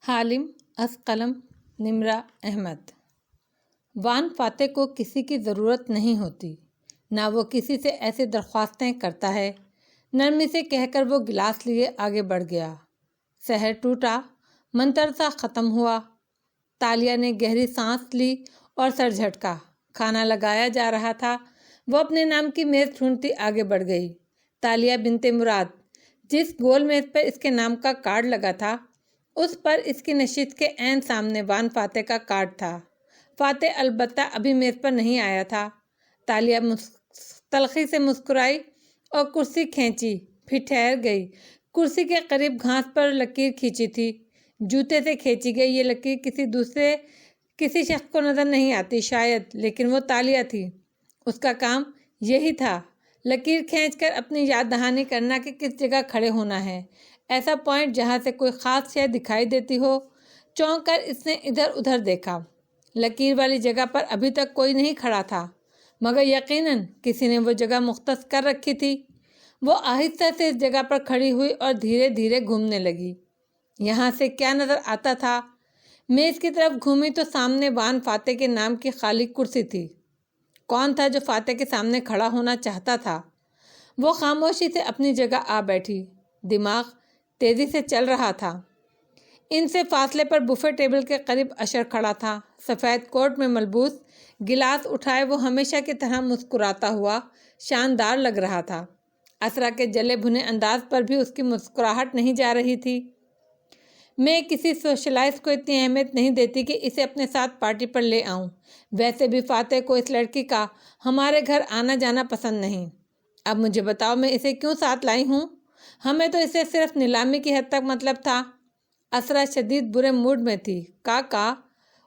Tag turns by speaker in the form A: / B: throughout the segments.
A: حالم از قلم نمرہ احمد۔ وان فاتح کو کسی کی ضرورت نہیں ہوتی، نہ وہ کسی سے ایسی درخواستیں کرتا ہے۔ نرمی سے کہہ کر وہ گلاس لیے آگے بڑھ گیا۔ سحر ٹوٹا، منتر سا ختم ہوا۔ تالیہ نے گہری سانس لی اور سر جھٹکا۔ کھانا لگایا جا رہا تھا۔ وہ اپنے نام کی میز ڈھونڈتی آگے بڑھ گئی۔ تالیہ بنت مراد، جس گول میز پر اس کے نام کا کارڈ لگا تھا، اس پر اس کی نشست کے عین سامنے وان فاتح کا کارڈ تھا۔ فاتح البتہ ابھی میز پر نہیں آیا تھا۔ تالیہ تلخی سے مسکرائی اور کرسی کھینچی، پھر ٹھہر گئی۔ کرسی کے قریب گھاس پر لکیر کھینچی تھی، جوتے سے کھینچی گئی۔ یہ لکیر کسی شخص کو نظر نہیں آتی شاید، لیکن وہ تالیہ تھی۔ اس کا کام یہی تھا، لکیر کھینچ کر اپنی یاد دہانی کرنا کہ کس جگہ کھڑے ہونا ہے، ایسا پوائنٹ جہاں سے کوئی خاص شے دکھائی دیتی ہو۔ چونک کر اس نے ادھر ادھر دیکھا۔ لکیر والی جگہ پر ابھی تک کوئی نہیں کھڑا تھا، مگر یقیناً کسی نے وہ جگہ مختص کر رکھی تھی۔ وہ آہستہ سے اس جگہ پر کھڑی ہوئی اور دھیرے دھیرے گھومنے لگی۔ یہاں سے کیا نظر آتا تھا؟ میز کی طرف گھومی تو سامنے وان فاتح کے نام کی خالی کرسی تھی۔ کون تھا جو فاتح کے سامنے کھڑا ہونا چاہتا تھا؟ وہ خاموشی سے اپنی جگہ آ بیٹھی۔ دماغ تیزی سے چل رہا تھا۔ ان سے فاصلے پر بفے ٹیبل کے قریب اشر کھڑا تھا، سفید کوٹ میں ملبوس۔ گلاس اٹھائے وہ ہمیشہ کی طرح مسکراتا ہوا شاندار لگ رہا تھا۔ اسرا کے جلے بھنے انداز پر بھی اس کی مسکراہٹ نہیں جا رہی تھی۔ میں کسی سوشلائز کو اتنی اہمیت نہیں دیتی کہ اسے اپنے ساتھ پارٹی پر لے آؤں۔ ویسے بھی فاتح کو اس لڑکی کا ہمارے گھر آنا جانا پسند نہیں۔ اب مجھے بتاؤ میں اسے کیوں ساتھ لائی ہوں؟ ہمیں تو اسے صرف نیلامی کی حد تک مطلب تھا۔ اسرا شدید برے موڈ میں تھی۔ کاکا،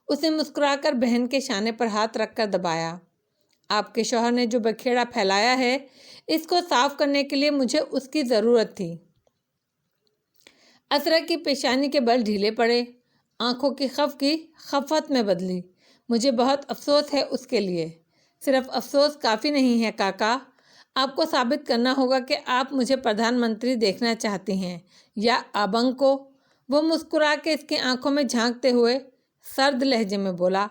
A: اسے مسکرا کر بہن کے شانے پر ہاتھ رکھ کر دبایا۔ آپ کے شوہر نے جو بکھیڑا پھیلایا ہے، اس کو صاف کرنے کے لیے مجھے اس کی ضرورت تھی۔ اسرا کی پیشانی کے بل ڈھیلے پڑے، آنکھوں کی خفت میں بدلی۔ مجھے بہت افسوس ہے اس کے لیے۔ صرف افسوس کافی نہیں ہے کاکا، آپ کو ثابت کرنا ہوگا کہ آپ مجھے پردھان منتری دیکھنا چاہتی ہیں، یا آبنگ کو۔ وہ مسکرا کے اس کی آنکھوں میں جھانکتے ہوئے سرد لہجے میں بولا،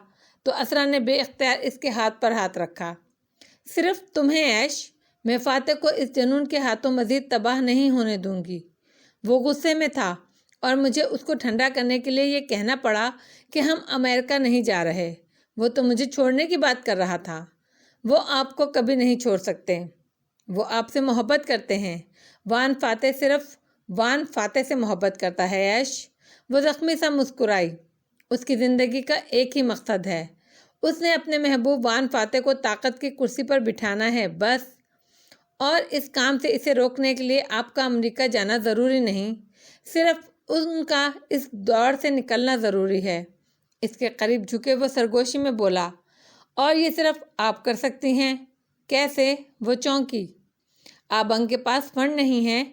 A: تو اسرا نے بے اختیار اس کے ہاتھ پر ہاتھ رکھا۔ صرف تمہیں عیش، میں فاتح کو اس جنون کے ہاتھوں مزید تباہ نہیں ہونے دوں گی۔ وہ غصے میں تھا اور مجھے اس کو ٹھنڈا کرنے کے لیے یہ کہنا پڑا کہ ہم امریکہ نہیں جا رہے۔ وہ تو مجھے چھوڑنے کی بات کر رہا تھا۔ وہ آپ کو کبھی نہیں چھوڑ سکتے۔ وہ آپ سے محبت کرتے ہیں۔ وان فاتح صرف وان فاتح سے محبت کرتا ہے عیش۔ وہ زخمی سا مسکرائی۔ اس کی زندگی کا ایک ہی مقصد ہے، اس نے اپنے محبوب وان فاتح کو طاقت کی کرسی پر بٹھانا ہے، بس۔ اور اس کام سے اسے روکنے کے لیے آپ کا امریکہ جانا ضروری نہیں، صرف ان کا اس دور سے نکلنا ضروری ہے۔ اس کے قریب جھکے وہ سرگوشی میں بولا، اور یہ صرف آپ کر سکتی ہیں۔ کیسے؟ وہ چونکی۔ آبنگ کے پاس فنڈ نہیں ہے،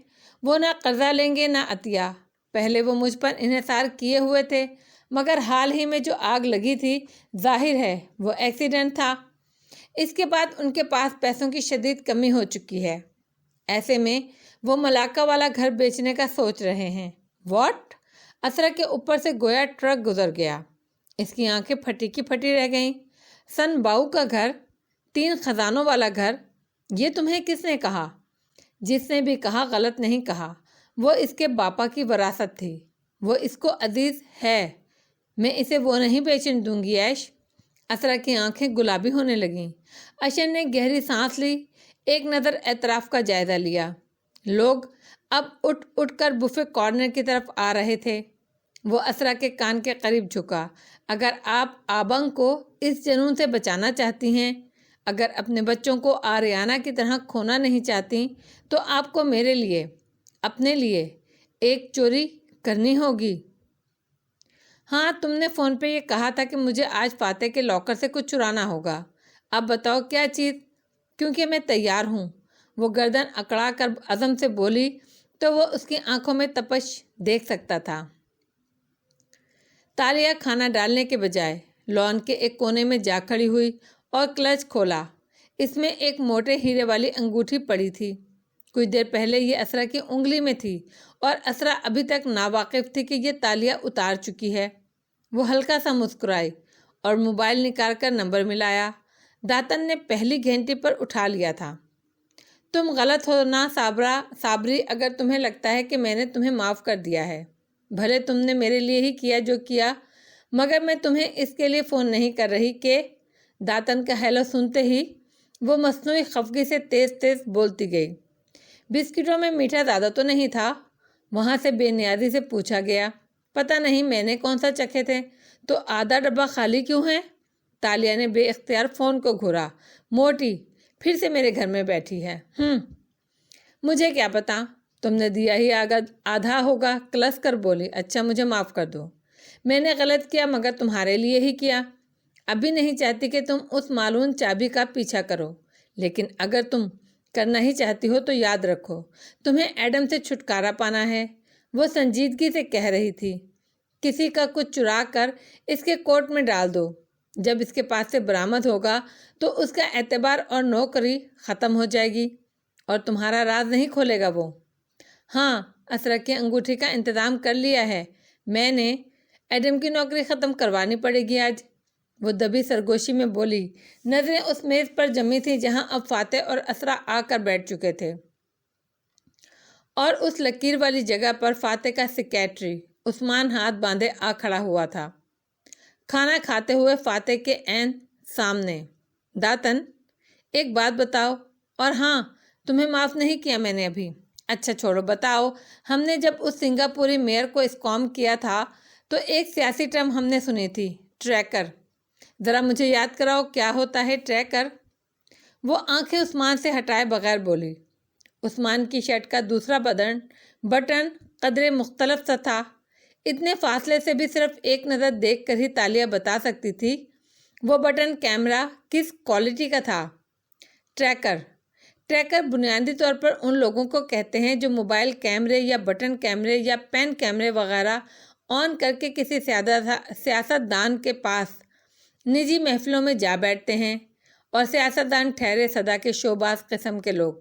A: وہ نہ قرضہ لیں گے نہ عطیہ۔ پہلے وہ مجھ پر انحصار کیے ہوئے تھے، مگر حال ہی میں جو آگ لگی تھی، ظاہر ہے وہ ایکسیڈنٹ تھا۔ اس کے بعد ان کے پاس پیسوں کی شدید کمی ہو چکی ہے۔ ایسے میں وہ ملاقہ والا گھر بیچنے کا سوچ رہے ہیں۔ واٹ؟ اسرا کے اوپر سے گویا ٹرک گزر گیا۔ اس کی آنکھیں پھٹی کی پھٹی رہ گئیں۔ سن باؤ کا گھر، 3 خزانوں والا گھر، یہ تمہیں کس نے کہا؟ جس نے بھی کہا غلط نہیں کہا۔ وہ اس کے باپا کی وراثت تھی، وہ اس کو عزیز ہے۔ میں اسے وہ نہیں بیچنے دوں گی عیش۔ اسرا کی آنکھیں گلابی ہونے لگیں۔ اشر نے گہری سانس لی، ایک نظر اطراف کا جائزہ لیا۔ لوگ اب اٹھ اٹھ کر بفے کارنر کی طرف آ رہے تھے۔ وہ اسرا کے کان کے قریب جھکا۔ اگر آپ آبنگ کو اس جنون سے بچانا چاہتی ہیں، اگر اپنے بچوں کو آریانہ کی طرح کھونا نہیں چاہتی، تو آپ کو میرے لیے، اپنے لیے، ایک چوری کرنی ہوگی۔ ہاں، تم نے فون پہ یہ کہا تھا کہ مجھے آج فاتح کے لاکر سے کچھ چرانا ہوگا۔ اب بتاؤ کیا چیز؟ کیونکہ میں تیار ہوں۔ وہ گردن اکڑا کر عزم سے بولی تو وہ اس کی آنکھوں میں تپش دیکھ سکتا تھا۔ تالیہ کھانا ڈالنے کے بجائے لان کے ایک کونے میں جا کھڑی ہوئی اور کلچ کھولا۔ اس میں ایک موٹے ہیرے والی انگوٹھی پڑی تھی۔ کچھ دیر پہلے یہ اسرا کی انگلی میں تھی اور اسرا ابھی تک ناواقف تھی کہ یہ تالیہ اتار چکی ہے۔ وہ ہلکا سا مسکرائی اور موبائل نکال کر نمبر ملایا۔ داتن نے پہلی گھنٹی پر اٹھا لیا تھا۔ تم غلط ہو نا صابری، اگر تمہیں لگتا ہے کہ میں نے تمہیں معاف کر دیا ہے۔ بھلے تم نے میرے لیے ہی کیا جو کیا، مگر میں تمہیں اس کے لیے فون نہیں کر رہی کہ… داتن کا ہیلو سنتے ہی وہ مصنوعی خفگی سے تیز تیز بولتی گئی۔ بسکٹوں میں میٹھا زیادہ تو نہیں تھا؟ وہاں سے بے نیازی سے پوچھا گیا۔ پتہ نہیں میں نے کون سا چکھے تھے، تو آدھا ڈبہ خالی کیوں ہے؟ تالیہ نے بے اختیار فون کو گھورا۔ موٹی پھر سے میرے گھر میں بیٹھی ہے۔ مجھے کیا پتا، تم نے دیا ہی آدھا ہوگا، کلس کر بولی۔ اچھا مجھے معاف کر دو، میں نے غلط کیا مگر تمہارے لیے ہی کیا۔ ابھی نہیں چاہتی کہ تم اس معلوم چابی کا پیچھا کرو، لیکن اگر تم کرنا ہی چاہتی ہو تو یاد رکھو تمہیں ایڈم سے چھٹکارا پانا ہے۔ وہ سنجیدگی سے کہہ رہی تھی۔ کسی کا کچھ چرا کر اس کے کوٹ میں ڈال دو، جب اس کے پاس سے برآمد ہوگا تو اس کا اعتبار اور نوکری ختم ہو جائے گی اور تمہارا راز نہیں کھولے گا وہ۔ ہاں، اسرا کی انگوٹھی کا انتظام کر لیا ہے میں نے، ایڈم کی نوکری ختم کروانی پڑے گی آج۔ وہ دبی سرگوشی میں بولی۔ نظریں اس میز پر جمی تھیں جہاں اب فاتح اور اسرا آ کر بیٹھ چکے تھے، اور اس لکیر والی جگہ پر فاتح کا سیکریٹری عثمان ہاتھ باندھے آ کھڑا ہوا تھا، کھانا کھاتے ہوئے فاتح کے عین سامنے۔ داتن، ایک بات بتاؤ۔ اور ہاں، تمہیں معاف نہیں کیا میں نے ابھی۔ اچھا چھوڑو، بتاؤ۔ ہم نے جب اس سنگاپوری میئر کو اسکام کیا تھا تو ایک سیاسی ٹرم ہم نے سنی تھی، ٹریکر۔ ذرا مجھے یاد کراؤ کیا ہوتا ہے ٹریکر؟ وہ آنکھیں عثمان سے ہٹائے بغیر بولی۔ عثمان کی شرٹ کا دوسرا بٹن قدرے مختلف سا تھا۔ اتنے فاصلے سے بھی صرف ایک نظر دیکھ کر ہی تالیہ بتا سکتی تھی وہ بٹن کیمرہ کس کوالٹی کا تھا۔ ٹریکر بنیادی طور پر ان لوگوں کو کہتے ہیں جو موبائل کیمرے یا بٹن کیمرے یا پین کیمرے وغیرہ آن کر کے کسی سیاست دان کے پاس نجی محفلوں میں جا بیٹھتے ہیں، اور سیاست دان ٹھہرے صدا کے شوباز قسم کے لوگ۔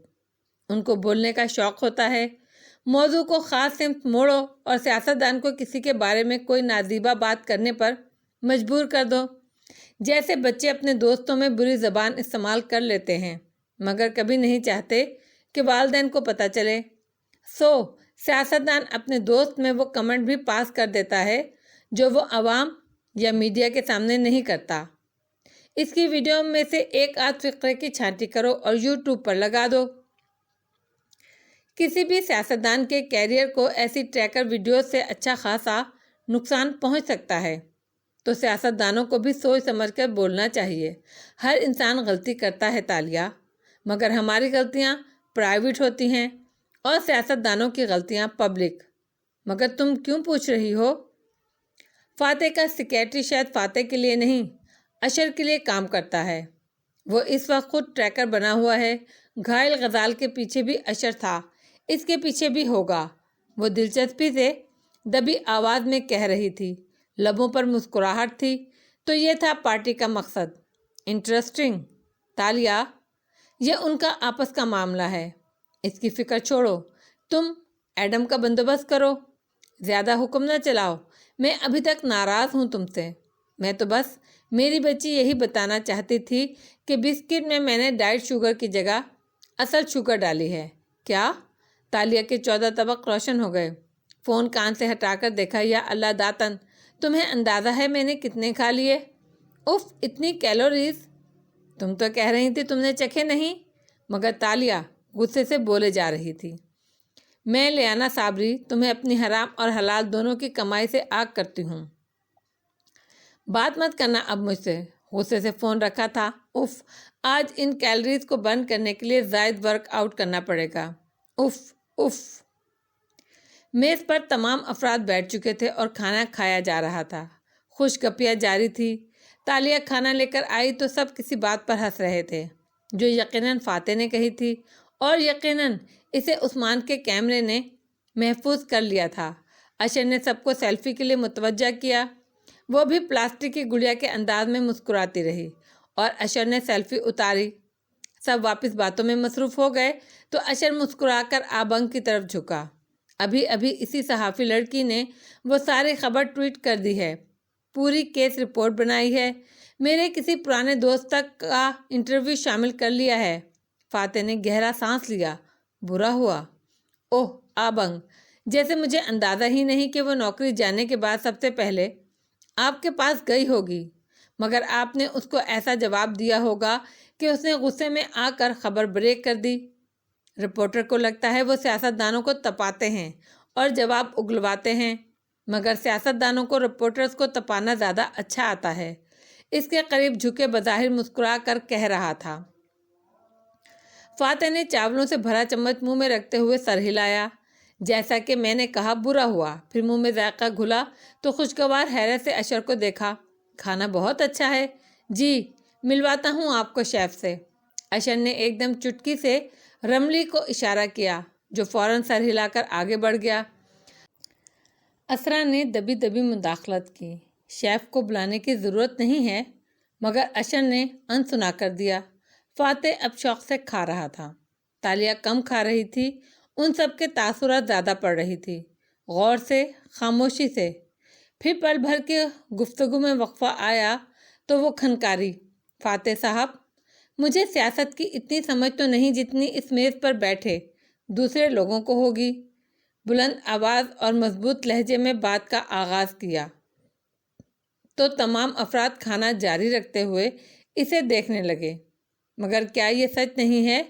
A: ان کو بولنے کا شوق ہوتا ہے، موضوع کو خاص سمت موڑو اور سیاست دان کو کسی کے بارے میں کوئی نازیبا بات کرنے پر مجبور کر دو، جیسے بچے اپنے دوستوں میں بری زبان استعمال کر لیتے ہیں مگر کبھی نہیں چاہتے کہ والدین کو پتہ چلے۔ سیاست دان اپنے دوست میں وہ کمنٹ بھی پاس کر دیتا ہے جو وہ عوام یا میڈیا کے سامنے نہیں کرتا۔ اس کی ویڈیو میں سے ایک آدھ فقرے کی چھانٹی کرو اور یوٹیوب پر لگا دو۔ کسی بھی سیاستدان کے کیریئر کو ایسی ٹریکر ویڈیوز سے اچھا خاصا نقصان پہنچ سکتا ہے، تو سیاستدانوں کو بھی سوچ سمجھ کر بولنا چاہیے۔ ہر انسان غلطی کرتا ہے تالیہ، مگر ہماری غلطیاں پرائیویٹ ہوتی ہیں اور سیاستدانوں کی غلطیاں پبلک۔ مگر تم کیوں پوچھ رہی ہو؟ فاتح کا سیکریٹری شاید فاتح کے لیے نہیں، اشر کے لیے کام کرتا ہے۔ وہ اس وقت خود ٹریکر بنا ہوا ہے۔ گھائل غزال کے پیچھے بھی اشر تھا، اس کے پیچھے بھی ہوگا، وہ دلچسپی سے دبی آواز میں کہہ رہی تھی، لبوں پر مسکراہٹ تھی۔ تو یہ تھا پارٹی کا مقصد۔ انٹرسٹنگ تالیہ، یہ ان کا آپس کا معاملہ ہے، اس کی فکر چھوڑو۔ تم ایڈم کا بندوبست کرو، زیادہ حکم نہ چلاؤ۔ میں ابھی تک ناراض ہوں تم سے۔ میں تو بس میری بچی یہی بتانا چاہتی تھی کہ بسکٹ میں نے ڈائٹ شوگر کی جگہ اصل شوگر ڈالی ہے۔ کیا؟ تالیہ کے 14 طبق روشن ہو گئے۔ فون کان سے ہٹا کر دیکھا۔ یا اللہ داتن، تمہیں اندازہ ہے میں نے کتنے کھا لیے؟ اف، اتنی کیلوریز! تم تو کہہ رہی تھی تم نے چکھے نہیں، مگر تالیہ غصے سے بولے جا رہی تھی۔ میں لیانا صابری تمہیں اپنی حرام اور حلال دونوں کی کمائی سے آگ کرتی ہوں۔ بات مت کرنا اب مجھ سے۔ غصے سے فون رکھا تھا۔ اف، آج ان کیلوریز کو برن کرنے کے لیے زائد ورک آؤٹ کرنا پڑے گا۔ If if. میز پر تمام افراد بیٹھ چکے تھے اور کھانا کھایا جا رہا تھا۔ خوش گپیاں جاری تھی۔ تالیہ کھانا لے کر آئی تو سب کسی بات پر ہنس رہے تھے جو یقیناً فاتح نے کہی تھی، اور یقیناً اسے عثمان کے کیمرے نے محفوظ کر لیا تھا۔ اشر نے سب کو سیلفی کے لیے متوجہ کیا۔ وہ بھی پلاسٹک کی گڑیا کے انداز میں مسکراتی رہی اور اشر نے سیلفی اتاری۔ سب واپس باتوں میں مصروف ہو گئے تو اشر مسکرا کر آبنگ کی طرف جھکا۔ ابھی ابھی اسی صحافی لڑکی نے وہ ساری خبر ٹویٹ کر دی ہے، پوری کیس رپورٹ بنائی ہے، میرے کسی پرانے دوست تک کا انٹرویو شامل کر لیا ہے۔ فاتح نے گہرا سانس لیا۔ برا ہوا۔ اوہ آبنگ، جیسے مجھے اندازہ ہی نہیں کہ وہ نوکری جانے کے بعد سب سے پہلے آپ کے پاس گئی ہوگی، مگر آپ نے اس کو ایسا جواب دیا ہوگا کہ اس نے غصے میں آ کر خبر بریک کر دی۔ رپورٹر کو لگتا ہے وہ سیاست دانوں کو تپاتے ہیں اور جواب اگلواتے ہیں، مگر سیاست دانوں کو رپورٹرز کو تپانا زیادہ اچھا آتا ہے۔ اس کے قریب جھکے بظاہر مسکرا کر کہہ رہا تھا۔ فاتح نے چاولوں سے بھرا چمچ منہ میں رکھتے ہوئے سر ہلایا۔ جیسا کہ میں نے کہا برا ہوا۔ پھر منہ میں ذائقہ گھلا تو خوشگوار حیرت سے اشر کو دیکھا۔ کھانا بہت اچھا ہے۔ جی، ملواتا ہوں آپ کو شیف سے۔ اشر نے ایک دم چٹکی سے رملی کو اشارہ کیا، جو فوراً سر ہلا کر آگے بڑھ گیا۔ اسرا نے دبی دبی مداخلت کی۔ شیف کو بلانے کی ضرورت نہیں ہے، مگر اشر نے انسنا کر دیا۔ فاتح اب شوق سے کھا رہا تھا۔ تالیہ کم کھا رہی تھی، ان سب کے تاثرات زیادہ پڑ رہی تھی، غور سے، خاموشی سے۔ پھر پل بھر کے گفتگو میں وقفہ آیا تو وہ کھنکاری، فاتح صاحب، مجھے سیاست کی اتنی سمجھ تو نہیں جتنی اس میز پر بیٹھے دوسرے لوگوں کو ہوگی۔ بلند آواز اور مضبوط لہجے میں بات کا آغاز کیا تو تمام افراد کھانا جاری رکھتے ہوئے اسے دیکھنے لگے۔ مگر کیا یہ سچ نہیں ہے؟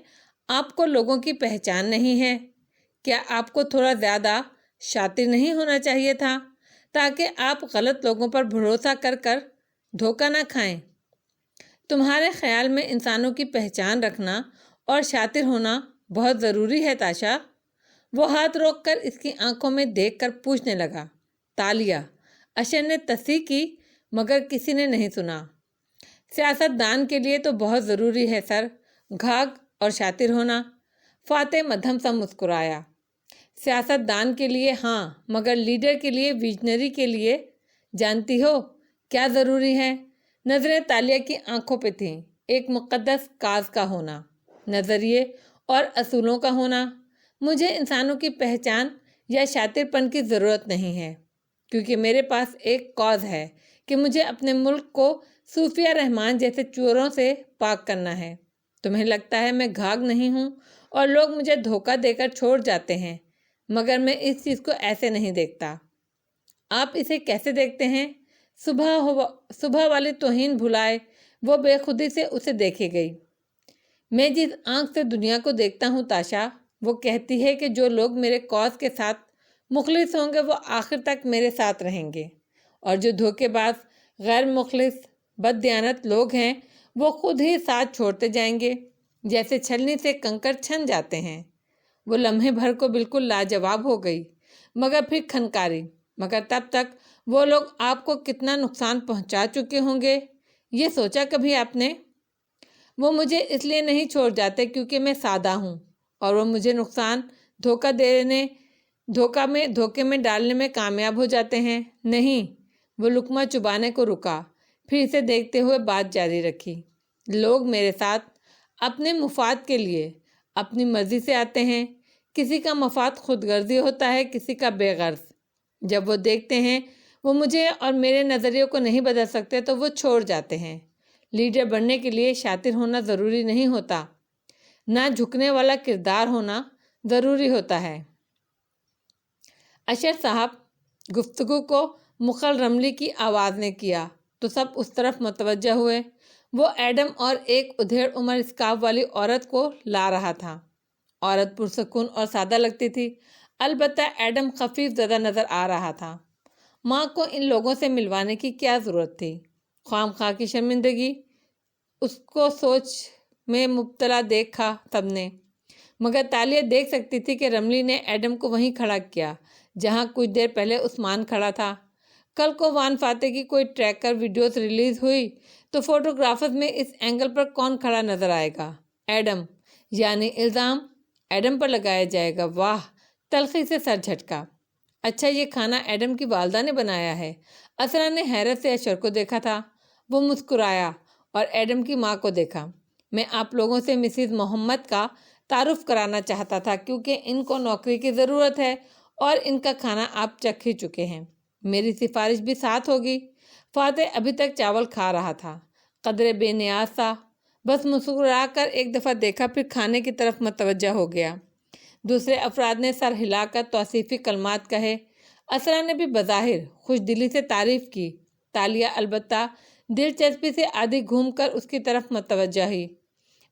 A: آپ کو لوگوں کی پہچان نہیں ہے؟ کیا آپ کو تھوڑا زیادہ شاطر نہیں ہونا چاہیے تھا تاکہ آپ غلط لوگوں پر بھروسہ کر کر دھوکہ نہ کھائیں؟ تمہارے خیال میں انسانوں کی پہچان رکھنا اور شاطر ہونا بہت ضروری ہے تاشا؟ وہ ہاتھ روک کر اس کی آنکھوں میں دیکھ کر پوچھنے لگا۔ تالیہ، اشر نے تصحیح کی، مگر کسی نے نہیں سنا۔ سیاست دان کے لیے تو بہت ضروری ہے سر، گھاگ اور شاطر ہونا۔ فاتح مدھم سا مسکرایا۔ سیاست دان کے لیے ہاں، مگر لیڈر کے لیے، ویژنری کے لیے جانتی ہو کیا ضروری ہے؟ نظریں تالیہ کی آنکھوں پہ تھیں۔ ایک مقدس کاز کا ہونا، نظریے اور اصولوں کا ہونا۔ مجھے انسانوں کی پہچان یا شاطر پن کی ضرورت نہیں ہے، کیونکہ میرے پاس ایک کاز ہے کہ مجھے اپنے ملک کو صوفیہ رحمان جیسے چوروں سے پاک کرنا ہے۔ تمہیں لگتا ہے میں گھاگ نہیں ہوں اور لوگ مجھے دھوکہ دے کر چھوڑ جاتے ہیں، مگر میں اس چیز کو ایسے نہیں دیکھتا۔ آپ اسے کیسے دیکھتے ہیں؟ صبح والی توہین بھلائے وہ بے خودی سے اسے دیکھے گئی۔ میں جس آنکھ سے دنیا کو دیکھتا ہوں تاشا، وہ کہتی ہے کہ جو لوگ میرے کاز کے ساتھ مخلص ہوں گے وہ آخر تک میرے ساتھ رہیں گے، اور جو دھوکے باز، غیر مخلص، بد دیانت لوگ ہیں وہ خود ہی ساتھ چھوڑتے جائیں گے، جیسے چھلنی سے کنکر چھن جاتے ہیں۔ وہ لمحے بھر کو بالکل لاجواب ہو گئی، مگر پھر کھنکاری۔ مگر تب تک وہ لوگ آپ کو کتنا نقصان پہنچا چکے ہوں گے، یہ سوچا کبھی آپ نے؟ وہ مجھے اس لیے نہیں چھوڑ جاتے کیونکہ میں سادہ ہوں، اور وہ مجھے نقصان، دھوکے میں ڈالنے میں کامیاب ہو جاتے ہیں۔ نہیں، وہ لقمہ چبانے کو رکا، پھر اسے دیکھتے ہوئے بات جاری رکھی۔ لوگ میرے ساتھ اپنے مفاد کے لیے اپنی مرضی سے آتے ہیں۔ کسی کا مفاد خود غرضی ہوتا ہے، کسی کا بے غرض۔ جب وہ دیکھتے ہیں وہ مجھے اور میرے نظریوں کو نہیں بدل سکتے تو وہ چھوڑ جاتے ہیں۔ لیڈر بننے کے لیے شاطر ہونا ضروری نہیں ہوتا، نہ جھکنے والا کردار ہونا ضروری ہوتا ہے۔ اشر صاحب، گفتگو کو مخل رملی کی آواز نے کیا تو سب اس طرف متوجہ ہوئے۔ وہ ایڈم اور ایک ادھیڑ عمر اسکارف والی عورت کو لا رہا تھا۔ عورت پرسکون اور سادہ لگتی تھی، البتہ ایڈم خفیف زدہ نظر آ رہا تھا۔ ماں کو ان لوگوں سے ملوانے کی کیا ضرورت تھی؟ خواہ مخواہ کی شرمندگی۔ اس کو سوچ میں مبتلا دیکھا سب نے، مگر تالیہ دیکھ سکتی تھی کہ رملی نے ایڈم کو وہیں کھڑا کیا جہاں کچھ دیر پہلے عثمان کھڑا تھا۔ کل کو وان فاتح کی کوئی ٹریکر ویڈیوز ریلیز ہوئی تو فوٹوگرافرز میں اس اینگل پر کون کھڑا نظر آئے گا؟ ایڈم، یعنی الزام ایڈم پر لگایا جائے گا۔ واہ، تلخی سے سر جھٹکا۔ اچھا، یہ کھانا ایڈم کی والدہ نے بنایا ہے؟ اسرا نے حیرت سے اشر کو دیکھا تھا۔ وہ مسکرایا اور ایڈم کی ماں کو دیکھا۔ میں آپ لوگوں سے مسز محمد کا تعارف کرانا چاہتا تھا کیونکہ ان کو نوکری کی ضرورت ہے اور ان کا کھانا آپ چکھ ہی چکے ہیں۔ میری سفارش بھی ساتھ ہوگی۔ فاتح ابھی تک چاول کھا رہا تھا، قدرے بے نیاز تھا، بس مسکرا کر ایک دفعہ دیکھا پھر کھانے کی طرف متوجہ ہو گیا۔ دوسرے افراد نے سر ہلا کر توصیفی کلمات کہے۔ اسرا نے بھی بظاہر خوش دلی سے تعریف کی۔ تالیہ البتہ دلچسپی سے آدھی گھوم کر اس کی طرف متوجہ ہوئی۔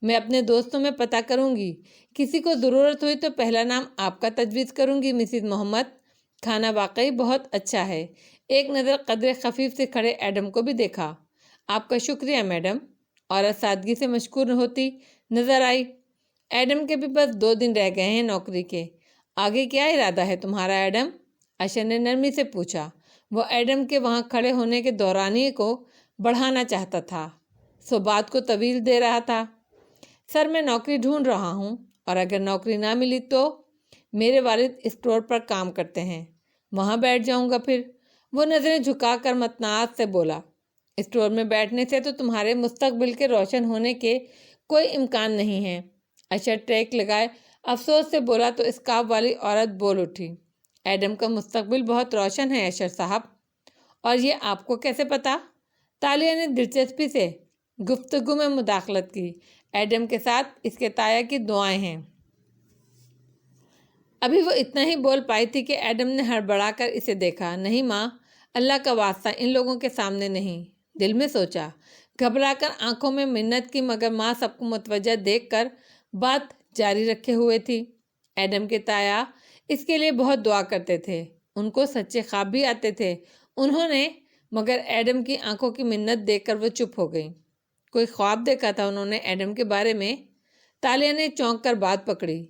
A: میں اپنے دوستوں میں پتہ کروں گی، کسی کو ضرورت ہوئی تو پہلا نام آپ کا تجویز کروں گی مسز محمد۔ کھانا واقعی بہت اچھا ہے۔ ایک نظر قدرے خفیف سے کھڑے ایڈم کو بھی دیکھا۔ آپ کا شکریہ میڈم۔ عورت سادگی سے مشکور ہوتی نظر آئی۔ ایڈم کے بھی بس 2 دن رہ گئے ہیں نوکری کے۔ آگے کیا ارادہ ہے تمہارا ایڈم؟ اشر نے نرمی سے پوچھا۔ وہ ایڈم کے وہاں کھڑے ہونے کے دورانیے کو بڑھانا چاہتا تھا، سو بات کو طویل دے رہا تھا۔ سر میں نوکری ڈھونڈ رہا ہوں، اور اگر نوکری نہ ملی تو میرے والد اسٹور پر کام کرتے ہیں، وہاں بیٹھ جاؤں گا پھر۔ وہ نظریں جھکا کر متناعت سے بولا، اسٹور میں بیٹھنے سے تو تمہارے مستقبل کے روشن ہونے کے کوئی امکان نہیں ہے۔ اشر ٹریک لگائے افسوس سے بولا تو اسکارف والی عورت بول اٹھی، ایڈم کا مستقبل بہت روشن ہے اشر صاحب۔ اور یہ آپ کو کیسے پتا؟ تالیہ نے دلچسپی سے گفتگو میں مداخلت کی۔ ایڈم کے ساتھ اس کے تایا کی دعائیں ہیں۔ ابھی وہ اتنا ہی بول پائی تھی کہ ایڈم نے ہڑبڑا کر اسے دیکھا۔ نہیں ماں، اللہ کا واسطہ ان لوگوں کے سامنے نہیں، دل میں سوچا۔ گھبرا کر آنکھوں میں منت کی، مگر ماں سب کو متوجہ دیکھ کر بات جاری رکھے ہوئے تھی۔ ایڈم کے تایا اس کے لیے بہت دعا کرتے تھے، ان کو سچے خواب بھی آتے تھے انہوں نے، مگر ایڈم کی آنکھوں کی منت دیکھ کر وہ چپ ہو گئی۔ کوئی خواب دیکھا تھا انہوں نے ایڈم کے بارے میں؟ تالیہ نے چونک کر بات پکڑی۔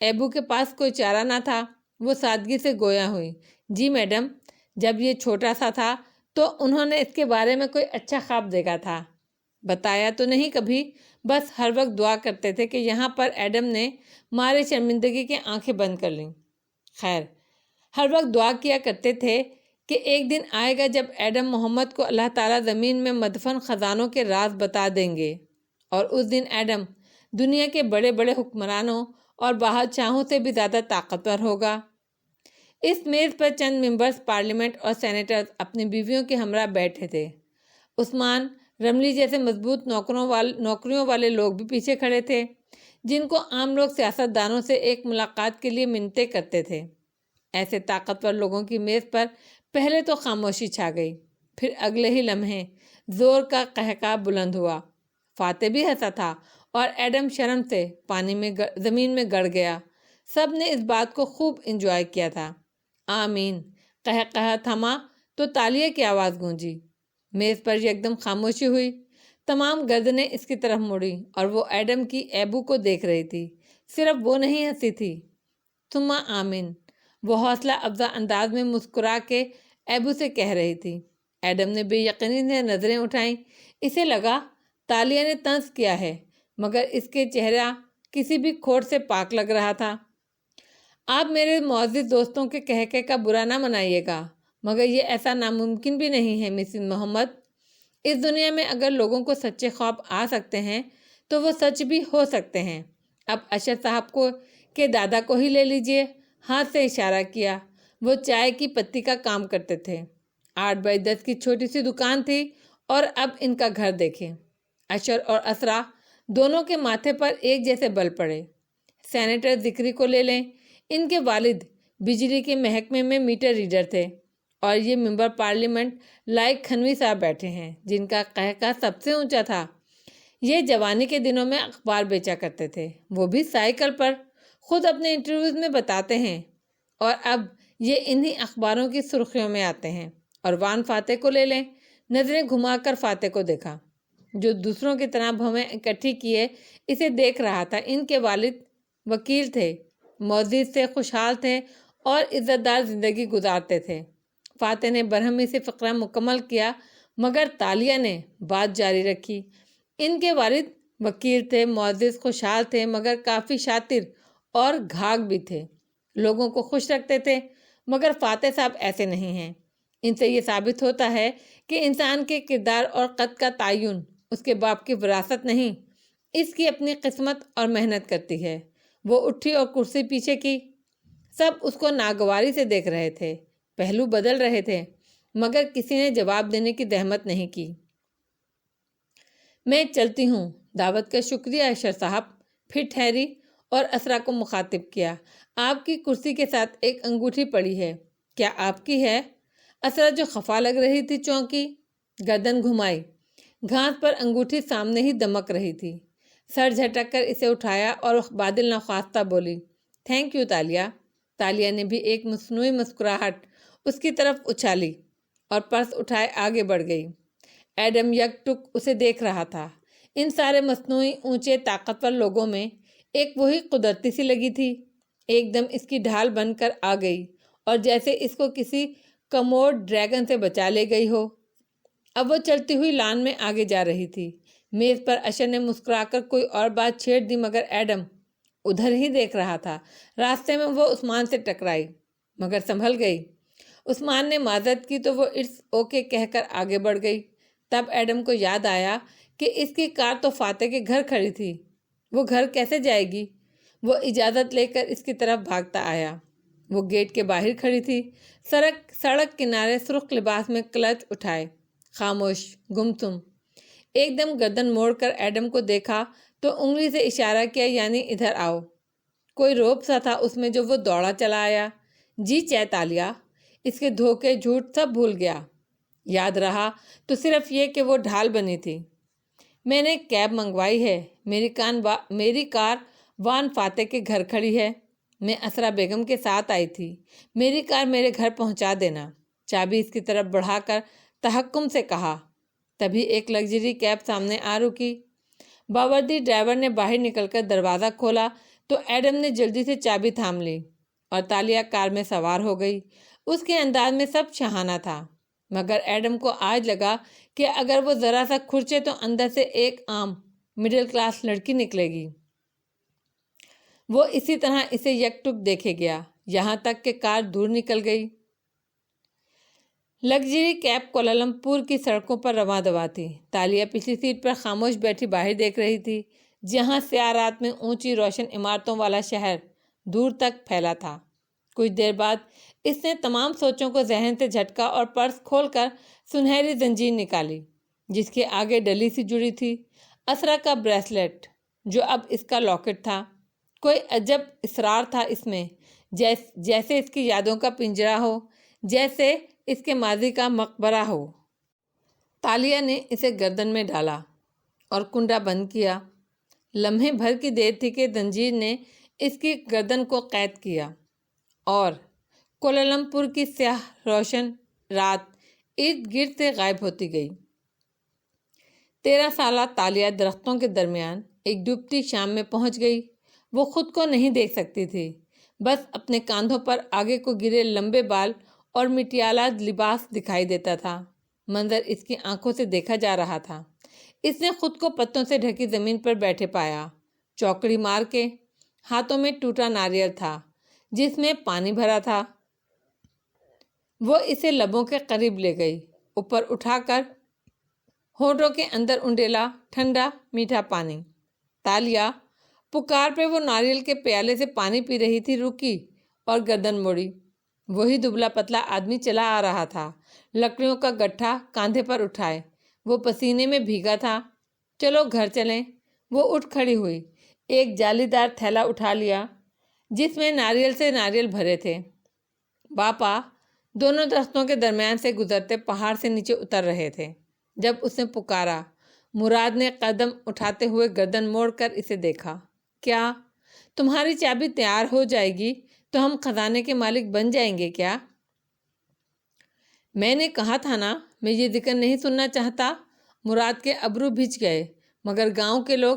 A: ایبو کے پاس کوئی چارہ نہ تھا، وہ سادگی سے گویا ہوئی۔ جی میڈم، جب یہ چھوٹا سا تھا تو انہوں نے اس کے بارے میں کوئی اچھا خواب دیکھا تھا۔ بتایا تو نہیں کبھی، بس ہر وقت دعا کرتے تھے کہ یہاں پر ایڈم نے مارے شرمندگی کے آنکھیں بند کر لیں۔ خیر، ہر وقت دعا کیا کرتے تھے کہ ایک دن آئے گا جب ایڈم محمد کو اللہ تعالیٰ زمین میں مدفن خزانوں کے راز بتا دیں گے، اور اس دن ایڈم دنیا کے بڑے بڑے حکمرانوں اور بادشاہوں سے بھی زیادہ طاقتور ہوگا۔ اس میز پر چند ممبرز پارلیمنٹ اور سینیٹرز اپنی بیویوں کے ہمراہ بیٹھے تھے۔ عثمان رملی جیسے مضبوط نوکریوں والے لوگ بھی پیچھے کھڑے تھے، جن کو عام لوگ سیاست دانوں سے ایک ملاقات کے لیے منتیں کرتے تھے۔ ایسے طاقتور لوگوں کی میز پر پہلے تو خاموشی چھا گئی، پھر اگلے ہی لمحے زور کا قہقہ بلند ہوا۔ فاتح بھی ہنسا تھا اور ایڈم شرم سے زمین میں گڑ گیا۔ سب نے اس بات کو خوب انجوائے کیا تھا۔ آمین۔ قہقہ تھما تو تالیہ کی آواز گونجی۔ میز پر یکدم خاموشی ہوئی، تمام گردنیں اس کی طرف مڑی اور وہ ایڈم کی ایبو کو دیکھ رہی تھی۔ صرف وہ نہیں ہنسی تھی۔ ثم آمین، وہ حوصلہ افزا انداز میں مسکرا کے ایبو سے کہہ رہی تھی۔ ایڈم نے بے یقینی سے نظریں اٹھائیں۔ اسے لگا تالیہ نے طنز کیا ہے، مگر اس کے چہرہ کسی بھی کھوٹ سے پاک لگ رہا تھا۔ آپ میرے معزز دوستوں کے کہکے کا برا نہ منائیے گا، مگر یہ ایسا ناممکن بھی نہیں ہے مسز محمد۔ اس دنیا میں اگر لوگوں کو سچے خواب آ سکتے ہیں تو وہ سچ بھی ہو سکتے ہیں۔ اب اشر صاحب کے دادا کو ہی لے لیجئے۔ ہاتھ سے اشارہ کیا۔ وہ چائے کی پتی کا کام کرتے تھے۔ 8 بائی 10 کی چھوٹی سی دکان تھی، اور اب ان کا گھر دیکھیں۔ اشر اور اسرا دونوں کے ماتھے پر ایک جیسے بل پڑے۔ سینیٹر ذکری کو لے لیں، ان کے والد بجلی کے محکمے میں میٹر ریڈر تھے، اور یہ ممبر پارلیمنٹ لائق کھنوی صاحب بیٹھے ہیں جن کا قہقہ سب سے اونچا تھا۔ یہ جوانی کے دنوں میں اخبار بیچا کرتے تھے، وہ بھی سائیکل پر، خود اپنے انٹرویوز میں بتاتے ہیں، اور اب یہ انہی اخباروں کی سرخیوں میں آتے ہیں۔ اور وان فاتح کو لے لیں۔ نظریں گھما کر فاتح کو دیکھا، جو دوسروں کی طرح بھویں اکٹھی کیے اسے دیکھ رہا تھا۔ ان کے والد وکیل تھے، معزز سے خوشحال تھے اور عزت دار زندگی گزارتے تھے۔ فاتح نے برہمی سے فقرہ مکمل کیا، مگر تالیہ نے بات جاری رکھی۔ ان کے والد وکیل تھے، معزز خوشحال تھے، مگر کافی شاطر اور گھاگ بھی تھے، لوگوں کو خوش رکھتے تھے، مگر فاتح صاحب ایسے نہیں ہیں۔ ان سے یہ ثابت ہوتا ہے کہ انسان کے کردار اور قد کا تعین اس کے باپ کی وراثت نہیں، اس کی اپنی قسمت اور محنت کرتی ہے۔ وہ اٹھی اور کرسی پیچھے کی۔ سب اس کو ناگواری سے دیکھ رہے تھے، پہلو بدل رہے تھے، مگر کسی نے جواب دینے کی زحمت نہیں کی۔ میں چلتی ہوں، دعوت کا شکریہ اشر صاحب۔ پھر ٹھہری اور اسرا کو مخاطب کیا، آپ کی کرسی کے ساتھ ایک انگوٹھی پڑی ہے، کیا آپ کی ہے؟ اسرا جو خفا لگ رہی تھی چونکی، گردن گھمائی۔ گھاس پر انگوٹھی سامنے ہی دمک رہی تھی۔ سر جھٹک کر اسے اٹھایا اور بادل نخواستہ بولی، تھینک یو تالیہ۔ تالیہ نے بھی ایک مصنوعی مسکراہٹ اس کی طرف اچھالی اور پرس اٹھائے آگے بڑھ گئی۔ ایڈم یک ٹک اسے دیکھ رہا تھا۔ ان سارے مصنوعی اونچے طاقتور لوگوں میں ایک وہی قدرتی سی لگی تھی، ایک دم اس کی ڈھال بن کر آ گئی اور جیسے اس کو کسی کموڈ ڈریگن سے بچا لے گئی ہو۔ اب وہ چلتی ہوئی لان میں آگے جا رہی تھی۔ میز پر اشر نے مسکرا کر کوئی اور بات چھیڑ دی مگر ایڈم ادھر ہی دیکھ رہا تھا۔ راستے میں وہ عثمان سے ٹکرائی مگر سنبھل گئی۔ عثمان نے معذرت کی تو وہ اٹس اوکے کہہ کر آگے بڑھ گئی۔ تب ایڈم کو یاد آیا کہ اس کی کار تو فاتح کے گھر کھڑی تھی، وہ گھر کیسے جائے گی؟ وہ اجازت لے کر اس کی طرف بھاگتا آیا۔ وہ گیٹ کے باہر کھڑی تھی، سڑک کنارے سرخ لباس میں کلچ اٹھائے، خاموش، گمسم۔ ایک دم گردن موڑ کر ایڈم کو دیکھا تو انگلی سے اشارہ کیا، یعنی ادھر آؤ۔ کوئی روب سا تھا اس میں جو وہ دوڑا چلا آیا۔ جی چائے تالیہ۔ اس کے دھوکے جھوٹ سب بھول گیا۔ یاد رہا تو صرف یہ کہ وہ ڈھال بنی تھی۔ میں نے کیب منگوائی ہے، میری کار وان فاتح کے گھر کھڑی ہے۔ میں اسرا بیگم کے ساتھ آئی تھی، میری کار میرے گھر پہنچا دینا۔ چابی اس کی طرف بڑھا کر تحکم سے کہا۔ تبھی ایک لگژری کیب سامنے آ رکی۔ باوردی ڈرائیور نے باہر نکل کر دروازہ کھولا تو ایڈم نے جلدی سے چابی تھام لی اور تالیہ کار میں سوار ہو گئی۔ اس کے انداز میں سب شاہانہ تھا، مگر ایڈم کو آج لگا کہ اگر وہ ذرا سا کھرچے تو اندر سے ایک عام مڈل کلاس لڑکی نکلے گی۔ وہ اسی طرح اسے یک ٹک دیکھے گیا یہاں تک کہ کار دور نکل گئی۔ لگژری کیب کوالالمپور کی سڑکوں پر رواں دواں تھی۔ تالیہ پچھلی سیٹ پر خاموش بیٹھی باہر دیکھ رہی تھی، جہاں سیاہ رات میں اونچی روشن عمارتوں والا شہر دور تک پھیلا تھا۔ کچھ دیر بعد اس نے تمام سوچوں کو ذہن سے جھٹکا اور پرس کھول کر سنہری زنجیر نکالی جس کے آگے ڈلی سی جڑی تھی، اسرا کا بریسلیٹ جو اب اس کا لاکٹ تھا۔ کوئی عجب اسرار تھا اس میں، جیسے اس کی یادوں کا پنجرہ ہو، جیسے اس کے ماضی کا مقبرہ ہو۔ تالیہ نے اسے گردن میں ڈالا اور کنڈا بند کیا۔ لمحے بھر کی دیر تھی کہ زنجیر نے اس کی گردن کو قید کیا اور کوالالمپور کی سیاہ روشن رات ارد گرد سے غائب ہوتی گئی۔ 13 سالہ تالیہ درختوں کے درمیان ایک ڈوبتی شام میں پہنچ گئی۔ وہ خود کو نہیں دیکھ سکتی تھی، بس اپنے کاندھوں پر آگے کو گرے لمبے بال اور مٹیالہ لباس دکھائی دیتا تھا۔ منظر اس کی آنکھوں سے دیکھا جا رہا تھا۔ اس نے خود کو پتوں سے ڈھکی زمین پر بیٹھے پایا، چوکڑی مار کے۔ ہاتھوں میں ٹوٹا ناریل تھا جس میں پانی بھرا تھا۔ وہ اسے لبوں کے قریب لے گئی، اوپر اٹھا کر ہونٹوں کے اندر انڈیلا ٹھنڈا میٹھا پانی۔ تالیہ پکار پہ وہ ناریل کے پیالے سے پانی پی رہی تھی، رکی اور گردن موڑی۔ وہی دبلا پتلا آدمی چلا آ رہا تھا، لکڑیوں کا گٹھا کاندھے پر اٹھائے۔ وہ پسینے میں بھیگا تھا۔ چلو گھر چلیں۔ وہ اٹھ کھڑی ہوئی، ایک جالی دار تھیلا اٹھا لیا جس میں ناریل سے ناریل بھرے تھے۔ باپا دونوں درختوں کے درمیان سے گزرتے پہاڑ سے نیچے اتر رہے تھے جب اس نے پکارا۔ مراد نے قدم اٹھاتے ہوئے گردن موڑ کر اسے دیکھا۔ کیا تمہاری چابی تیار ہو جائے گی تو ہم خزانے کے مالک بن جائیں گے کیا؟ میں نے کہا تھا نا، میں یہ ذکر نہیں سننا چاہتا۔ مراد کے ابرو بھیج گئے۔ مگر گاؤں کے لوگ،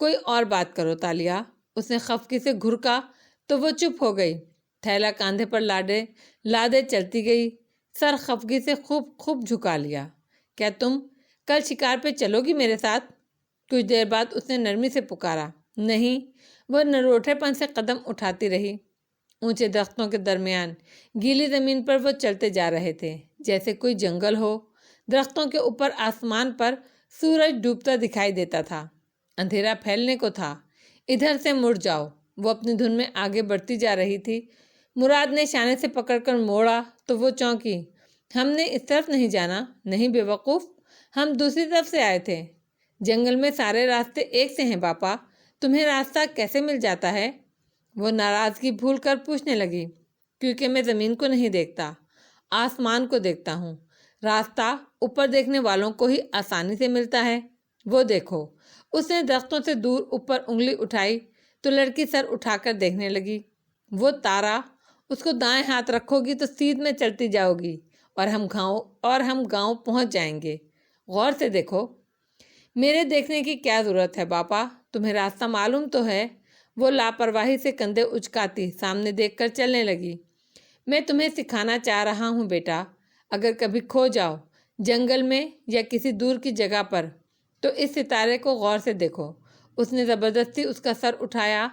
A: کوئی اور بات کرو تالیہ۔ اس نے خفگی سے گھرکا تو وہ چپ ہو گئی۔ تھیلا کاندھے پر لادے چلتی گئی، سر خفگی سے خوب جھکا لیا۔ کیا تم کل شکار پہ چلو گی میرے ساتھ؟ کچھ دیر بعد اس نے نرمی سے پکارا۔ نہیں۔ وہ نروٹھے پن سے قدم اٹھاتی رہی۔ اونچے درختوں کے درمیان گیلی زمین پر وہ چلتے جا رہے تھے جیسے کوئی جنگل ہو۔ درختوں کے اوپر آسمان پر سورج ڈوبتا دکھائی دیتا تھا۔ اندھیرا پھیلنے کو تھا۔ ادھر سے مڑ جاؤ۔ وہ اپنی دھن میں آگے بڑھتی جا رہی تھی۔ مراد نے شانے سے پکڑ کر موڑا تو وہ چونکی۔ ہم نے اس طرف نہیں جانا۔ نہیں بے وقوف، ہم دوسری طرف سے آئے تھے۔ جنگل میں سارے راستے ایک سے ہیں باپا، تمہیں راستہ کیسے مل جاتا ہے؟ وہ ناراضگی بھول کر پوچھنے لگی۔ کیونکہ میں زمین کو نہیں دیکھتا، آسمان کو دیکھتا ہوں۔ راستہ اوپر دیکھنے والوں کو ہی آسانی سے ملتا ہے۔ وہ دیکھو۔ اس نے درختوں سے دور اوپر انگلی اٹھائی تو لڑکی سر اٹھا کر دیکھنے لگی۔ وہ تارا، اس کو دائیں ہاتھ رکھو گی تو سیدھ میں چلتی جاؤ گی اور ہم گاؤں پہنچ جائیں گے۔ غور سے دیکھو۔ میرے دیکھنے کی کیا ضرورت ہے باپا، تمہیں راستہ معلوم تو ہے۔ وہ لاپرواہی سے کندھے اچکاتی سامنے دیکھ کر چلنے لگی۔ میں تمہیں سکھانا چاہ رہا ہوں بیٹا، اگر کبھی کھو جاؤ جنگل میں یا کسی دور کی جگہ پر تو اس ستارے کو غور سے دیکھو۔ اس نے زبردستی اس کا سر اٹھایا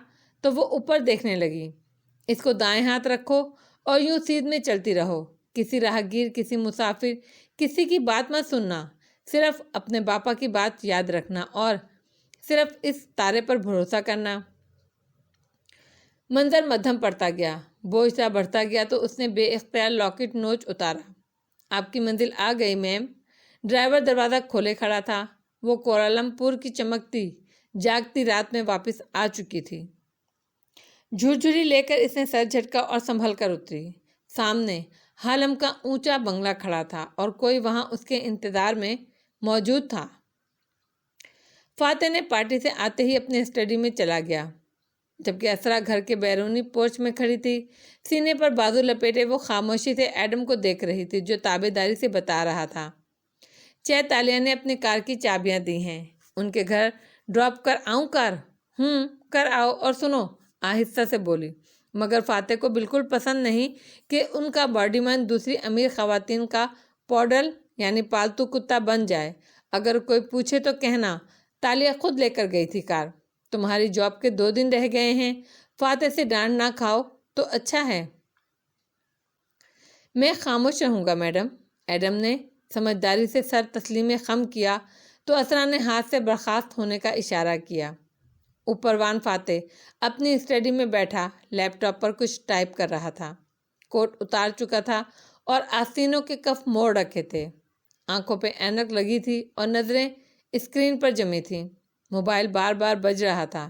A: تو وہ اوپر دیکھنے لگی۔ اس کو دائیں ہاتھ رکھو اور یوں سیدھ میں چلتی رہو۔ کسی راہگیر، کسی مسافر، کسی کی بات مت سننا، صرف اپنے باپا کی بات یاد رکھنا اور صرف اس تارے پر بھروسہ کرنا۔ منظر مدھم پڑتا گیا، بوجھ سا بڑھتا گیا تو اس نے بے اختیار لاکٹ نوچ اتارا۔ آپ کی منزل آ گئی میم۔ ڈرائیور دروازہ کھولے کھڑا تھا۔ وہ کوالالمپور کی چمکتی جاگتی رات میں واپس آ چکی تھی۔ جھرجھری لے کر اس نے سر جھٹکا اور سنبھل کر اتری۔ سامنے حالم کا اونچا بنگلہ کھڑا تھا اور کوئی وہاں اس کے انتظار میں موجود تھا۔ فاتح نے پارٹی سے آتے ہی اپنے اسٹڈی میں چلا گیا، جبکہ اسرا گھر کے بیرونی پورچ میں کھڑی تھی۔ سینے پر بازو لپیٹے وہ خاموشی سے ایڈم کو دیکھ رہی تھی جو تابع داری سے بتا رہا تھا۔ چیتالیہ نے اپنی کار کی چابیاں دی ہیں، ان کے گھر ڈراپ کر آؤں کار؟ کر آؤ، اور سنو، آہستہ سے بولی۔ مگر فاتح کو بالکل پسند نہیں کہ ان کا باڈی-مان دوسری امیر خواتین کا پوڈل یعنی پالتو کتا بن جائے۔ اگر کوئی پوچھے تو کہنا تالیہ خود لے کر گئی تھی کار۔ تمہاری جاب کے 2 دن رہ گئے ہیں، فاتح سے ڈانٹ نہ کھاؤ تو اچھا ہے۔ میں خاموش رہوں گا میڈم۔ ایڈم نے سمجھداری سے سر تسلیم خم کیا تو اسرا نے ہاتھ سے برخاست ہونے کا اشارہ کیا۔ اوپروان فاتح اپنی اسٹڈی میں بیٹھا لیپ ٹاپ پر کچھ ٹائپ کر رہا تھا۔ کوٹ اتار چکا تھا اور آستینوں کے کف موڑ رکھے تھے۔ آنکھوں پہ اینک لگی تھی اور نظریں اسکرین پر جمی تھیں۔ موبائل بار بار بج رہا تھا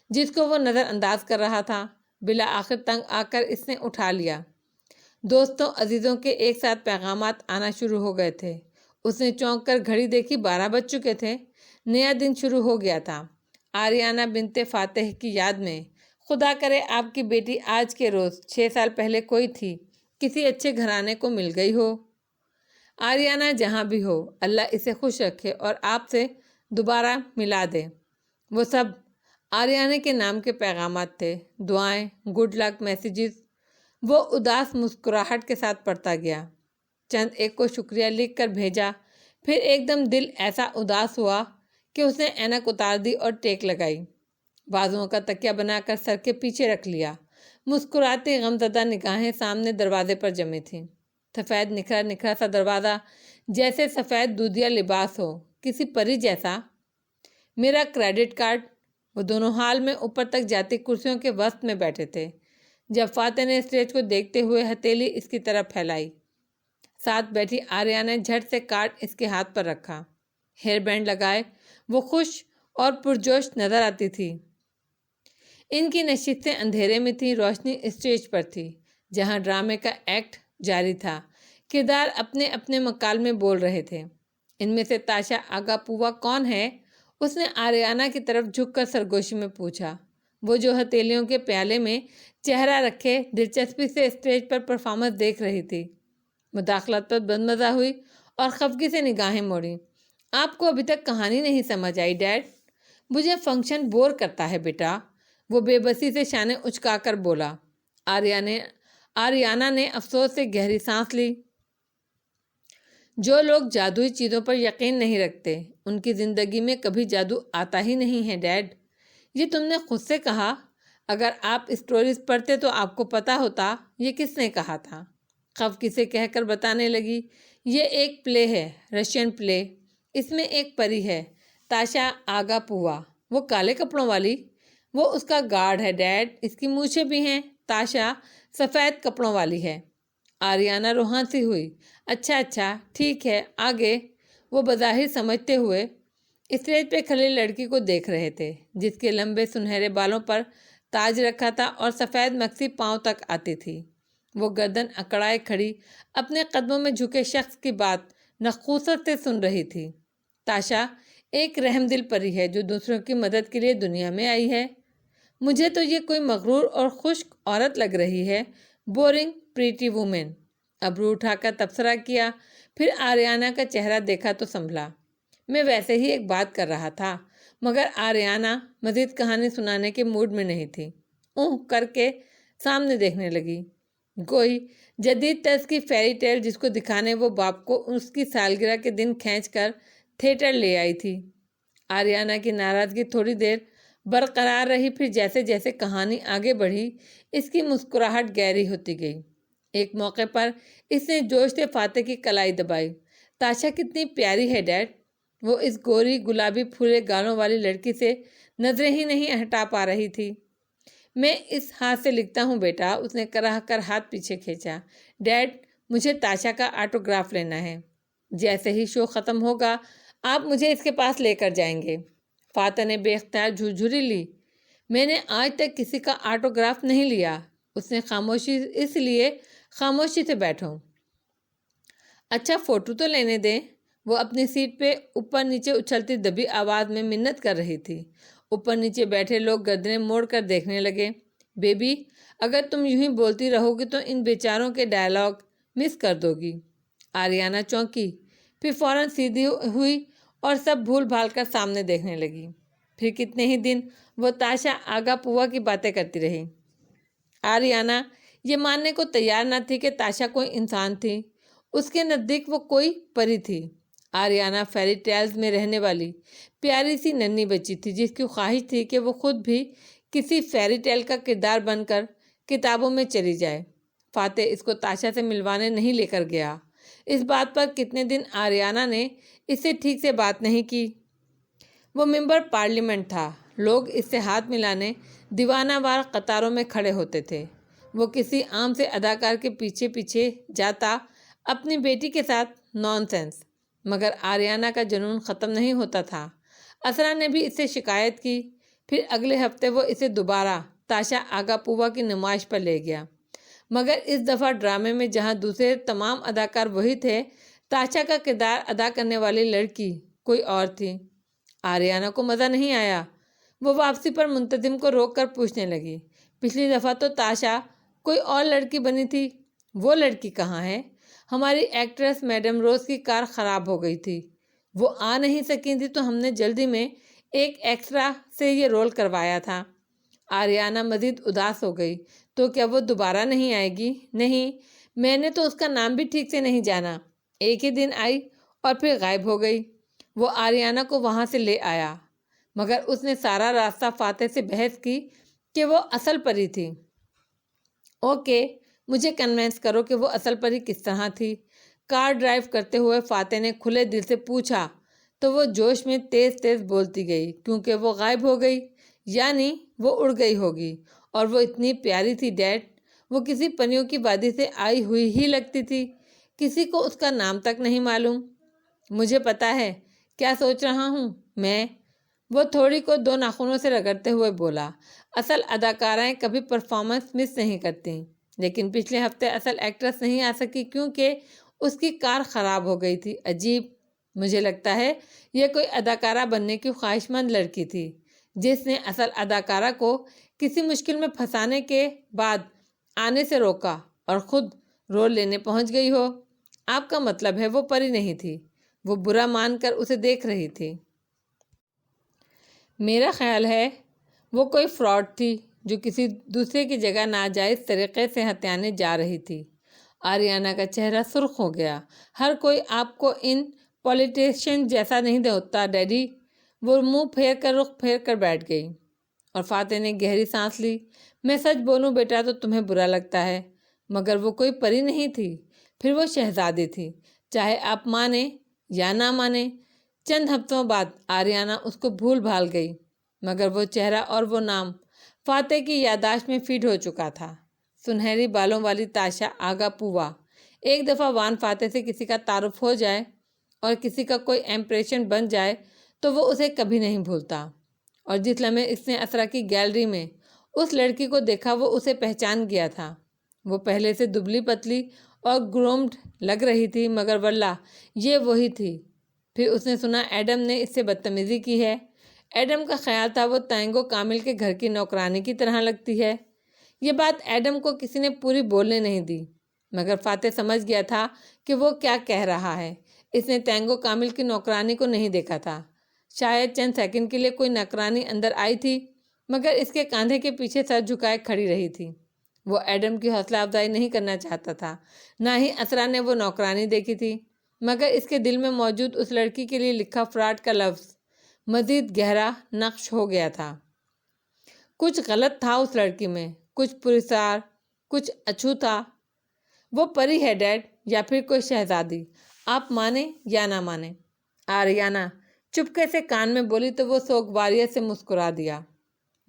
A: جس کو وہ نظر انداز کر رہا تھا۔ بالآخر تنگ آ کر اس نے اٹھا لیا۔ دوستوں عزیزوں کے ایک ساتھ پیغامات آنا شروع ہو گئے تھے۔ اس نے چونک کر گھڑی دیکھی، 12 بج چکے تھے۔ نیا دن شروع ہو گیا تھا۔ آریانہ بنت فاتح کی یاد میں، خدا کرے آپ کی بیٹی آج کے روز 6 سال پہلے کوئی تھی، کسی اچھے گھرانے کو مل گئی ہو۔ آریانہ جہاں بھی ہو، اللہ اسے خوش رکھے اور آپ سے دوبارہ ملا دے۔ وہ سب آریانہ کے نام کے پیغامات تھے، دعائیں، گڈ لک میسیجز۔ وہ اداس مسکراہٹ کے ساتھ پڑھتا گیا۔ چند ایک کو شکریہ لکھ کر بھیجا، پھر ایک دم دل ایسا اداس ہوا کہ اس نے اینک اتار دی اور ٹیک لگائی۔ بازوؤں کا تکیہ بنا کر سر کے پیچھے رکھ لیا۔ مسکراتی غمزدہ نگاہیں سامنے دروازے پر جمی تھیں۔ سفید نکھرا نکھرا سا دروازہ، جیسے سفید دودھیا لباس ہو، کسی پری جیسا۔ میرا کریڈٹ کارڈ۔ وہ دونوں حال میں اوپر تک جاتی کرسیوں کے وسط میں بیٹھے تھے۔ جب فاتح نے اسٹیج کو دیکھتے ہوئے ہتھیلی اس کی طرف پھیلائی، ساتھ بیٹھی آریہ نے جھٹ سے کارڈ اس کے ہاتھ پر رکھا۔ ہیئر بینڈ لگائے وہ خوش اور پرجوش نظر آتی تھی۔ ان کی نشستیں اندھیرے میں تھیں، روشنی اسٹیج پر تھی جہاں ڈرامے کا ایکٹ جاری تھا۔ کردار اپنے اپنے مکالمے بول رہے تھے۔ ان میں سے تاشا آگاپووا کون ہے؟ اس نے آریانہ کی طرف جھک کر سرگوشی میں پوچھا۔ وہ جو ہتھیلیوں کے پیالے میں چہرہ رکھے دلچسپی سے اسٹیج پر پرفارمنس دیکھ رہی تھی، مداخلت پر بدمزہ ہوئی اور خفگی سے نگاہیں موڑی۔ آپ کو ابھی تک کہانی نہیں سمجھ آئی ڈیڈ؟ مجھے فنکشن بور کرتا ہے بیٹا، وہ بے بسی سے شانے اچکا کر بولا۔ آریانہ نے افسوس سے گہری سانس لی۔ جو لوگ جادوئی چیزوں پر یقین نہیں رکھتے، ان کی زندگی میں کبھی جادو آتا ہی نہیں ہے ڈیڈ۔ یہ تم نے خود سے کہا۔ اگر آپ اسٹوریز پڑھتے تو آپ کو پتا ہوتا یہ کس نے کہا تھا۔ خفگی سے کہہ کر بتانے لگی، یہ ایک پلے ہے، رشین پلے۔ اس میں ایک پری ہے، تاشا آگاپووا۔ وہ کالے کپڑوں والی؟ وہ اس کا گارڈ ہے ڈیڈ، اس کی مونچھیں بھی ہیں۔ تاشا سفید کپڑوں والی ہے۔ آریانہ روحان سی ہوئی۔ اچھا اچھا ٹھیک ہے، آگے؟ وہ بظاہر سمجھتے ہوئے اسٹیج پہ کھڑی لڑکی کو دیکھ رہے تھے جس کے لمبے سنہرے بالوں پر تاج رکھا تھا اور سفید مکسی پاؤں تک آتی تھی۔ وہ گردن اکڑائے کھڑی اپنے قدموں میں جھکے شخص کی بات نخوست سے سن رہی تھی۔ تاشا ایک رحم دل پری ہے جو دوسروں کی مدد کے لیے دنیا میں آئی ہے۔ مجھے تو یہ کوئی مغرور اور خشک عورت لگ رہی ہے، بورنگ پریٹی وومن۔ ابرو اٹھا کر تبصرہ کیا، پھر آریانہ کا چہرہ دیکھا تو سنبھلا۔ میں ویسے ہی ایک بات کر رہا تھا، مگر آریانہ مزید کہانی سنانے کے موڈ میں نہیں تھی۔ اونہ کر کے سامنے دیکھنے لگی۔ کوئی جدید طرز کی فیری ٹیل جس کو دکھانے وہ باپ کو اس کی سالگرہ کے دن کھینچ کر تھیٹر لے آئی تھی۔ آریانہ کی ناراضگی تھوڑی دیر برقرار رہی، پھر جیسے جیسے کہانی آگے بڑھی اس کی مسکراہٹ گہری ہوتی گئی۔ ایک موقع پر اس نے جوش سے فاتح کی کلائی دبائی۔ تاشا کتنی پیاری ہے ڈیڈ۔ وہ اس گوری گلابی پھولے گالوں والی لڑکی سے نظریں ہی نہیں ہٹا پا رہی تھی۔ میں اس ہاتھ سے لکھتا ہوں بیٹا، اس نے کراہ کر ہاتھ پیچھے کھینچا۔ ڈیڈ مجھے تاشا کا آٹوگراف لینا ہے۔ جیسے ہی شو ختم ہوگا آپ مجھے اس کے پاس لے کر جائیں گے۔ فاتح نے بے اختیار جھرجھری لی۔ میں نے آج تک کسی کا آٹوگراف نہیں لیا۔ اس نے اس لیے خاموشی سے بیٹھو۔ اچھا فوٹو تو لینے دیں۔ وہ اپنی سیٹ پہ اوپر نیچے اچھلتی دبی آواز میں منت کر رہی تھی۔ اوپر نیچے بیٹھے لوگ گردنیں موڑ کر دیکھنے لگے۔ بیبی اگر تم یوں ہی بولتی رہو گی تو ان بیچاروں کے ڈائلاگ مس کر دو گی۔ آریانہ چونکی، پھر فوراً سیدھی ہوئی اور سب بھول بھال کر سامنے دیکھنے لگی۔ پھر کتنے ہی دن وہ تاشا آگا پوا کی باتیں کرتی رہی۔ آریانہ یہ ماننے کو تیار نہ تھی کہ تاشا کوئی انسان تھی۔ اس کے نزدیک وہ کوئی پری تھی۔ آریانہ فیری ٹیلز میں رہنے والی پیاری سی ننھی بچی تھی جس کی خواہش تھی کہ وہ خود بھی کسی فیری ٹیل کا کردار بن کر کتابوں میں چلی جائے۔ فاتح اس کو تاشا سے ملوانے نہیں لے کر گیا۔ اس بات پر کتنے دن آریانہ نے اس سے ٹھیک سے بات نہیں کی۔ وہ ممبر پارلیمنٹ تھا، لوگ اس سے ہاتھ ملانے دیوانہ وار قطاروں میں کھڑے ہوتے تھے۔ وہ کسی عام سے اداکار کے پیچھے پیچھے جاتا اپنی بیٹی کے ساتھ نان سینس، مگر آریانہ کا جنون ختم نہیں ہوتا تھا۔ اسرا نے بھی اس سے شکایت کی، پھر اگلے ہفتے وہ اسے دوبارہ تاشا آگا پوا کی نمائش پر لے گیا، مگر اس دفعہ ڈرامے میں جہاں دوسرے تمام اداکار وہی تھے، تاشا کا کردار ادا کرنے والی لڑکی کوئی اور تھی۔ آریانہ کو مزہ نہیں آیا۔ وہ واپسی پر منتظم کو روک کر پوچھنے لگی، پچھلی دفعہ تو تاشا کوئی اور لڑکی بنی تھی، وہ لڑکی کہاں ہے؟ ہماری ایکٹریس میڈم روز کی کار خراب ہو گئی تھی، وہ آ نہیں سکی تھی تو ہم نے جلدی میں ایک ایکسٹرا سے یہ رول کروایا تھا۔ آریانہ مزید اداس ہو گئی۔ تو کیا وہ دوبارہ نہیں آئے گی؟ نہیں، میں نے تو اس کا نام بھی ٹھیک سے نہیں جانا۔ ایک ہی دن آئی اور پھر غائب ہو گئی۔ وہ آریانہ کو وہاں سے لے آیا، مگر اس نے سارا راستہ فاتح سے بحث کی کہ وہ اصل پری تھی۔ اوکے، مجھے کنونس کرو کہ وہ اصل پری کس طرح تھی۔ کار ڈرائیو کرتے ہوئے فاتح نے کھلے دل سے پوچھا تو وہ جوش میں تیز تیز بولتی گئی، کیونکہ وہ غائب ہو گئی، یعنی وہ اڑ گئی ہوگی، اور وہ اتنی پیاری تھی ڈیڈ، وہ کسی پریوں کی وادی سے آئی ہوئی ہی لگتی تھی، کسی کو اس کا نام تک نہیں معلوم۔ مجھے پتا ہے کیا سوچ رہا ہوں میں، وہ تھوڑی کو دو ناخنوں سے رگڑتے ہوئے بولا۔ اصل اداکارائیں کبھی پرفارمنس مس نہیں کرتی، لیکن پچھلے ہفتے اصل ایکٹریس نہیں آ سکی کیونکہ اس کی کار خراب ہو گئی تھی۔ عجیب، مجھے لگتا ہے یہ کوئی اداکارہ بننے کی خواہش مند لڑکی تھی جس نے اصل اداکارہ کو کسی مشکل میں پھنسانے کے بعد آنے سے روکا اور خود رول لینے پہنچ گئی ہو۔ آپ کا مطلب ہے وہ پری نہیں تھی؟ وہ برا مان کر اسے دیکھ رہی تھی۔ میرا خیال ہے وہ کوئی فراڈ تھی جو کسی دوسرے کی جگہ ناجائز طریقے سے ہتھیانے جا رہی تھی۔ آریانہ کا چہرہ سرخ ہو گیا۔ ہر کوئی آپ کو ان پولیٹیشین جیسا نہیں ہوتا ڈیڈی۔ وہ منہ پھیر کر رخ پھیر کر بیٹھ گئی اور فاتح نے گہری سانس لی۔ میں سچ بولوں بیٹا تو تمہیں برا لگتا ہے، مگر وہ کوئی پری نہیں تھی، پھر وہ شہزادی تھی، چاہے آپ مانیں یا نہ مانیں۔ چند ہفتوں بعد آریانہ اس کو بھول بھال گئی، مگر وہ چہرہ اور وہ نام فاتح کی یادداشت میں فیڈ ہو چکا تھا۔ سنہری بالوں والی تاشا آگا پووا۔ ایک دفعہ وان فاتح سے کسی کا تعارف ہو جائے اور کسی کا کوئی امپریشن بن جائے تو وہ اسے کبھی نہیں بھولتا، اور جس لمحے اس نے اسرا کی گیلری میں اس لڑکی کو دیکھا وہ اسے پہچان گیا تھا۔ وہ پہلے سے دبلی پتلی اور گرومڈ لگ رہی تھی، مگر واللہ یہ وہی تھی۔ پھر اس نے سنا ایڈم نے اس سے بدتمیزی کی ہے۔ ایڈم کا خیال تھا وہ تینگو کامل کے گھر کی نوکرانی کی طرح لگتی ہے۔ یہ بات ایڈم کو کسی نے پوری بولنے نہیں دی، مگر فاتح سمجھ گیا تھا کہ وہ کیا کہہ رہا ہے۔ اس نے تینگو کامل کی نوکرانی کو نہیں دیکھا تھا۔ شاید چند سیکنڈ کے لیے کوئی نوکرانی اندر آئی تھی، مگر اس کے کاندھے کے پیچھے سر جھکائے کھڑی رہی تھی۔ وہ ایڈم کی حوصلہ افزائی نہیں کرنا چاہتا تھا، نہ ہی اسرا نے وہ نوکرانی دیکھی تھی، مگر اس کے دل میں موجود اس لڑکی کے لیے لکھا فراڈ کا لفظ مزید گہرا نقش ہو گیا تھا۔ کچھ غلط تھا اس لڑکی میں، کچھ پراسرار، کچھ اچھوتا۔ وہ پری ہے ڈیڈ، یا پھر کوئی شہزادی، آپ مانیں یا نہ مانیں۔ آریانہ چپکے سے کان میں بولی تو وہ سوگواریت سے مسکرا دیا۔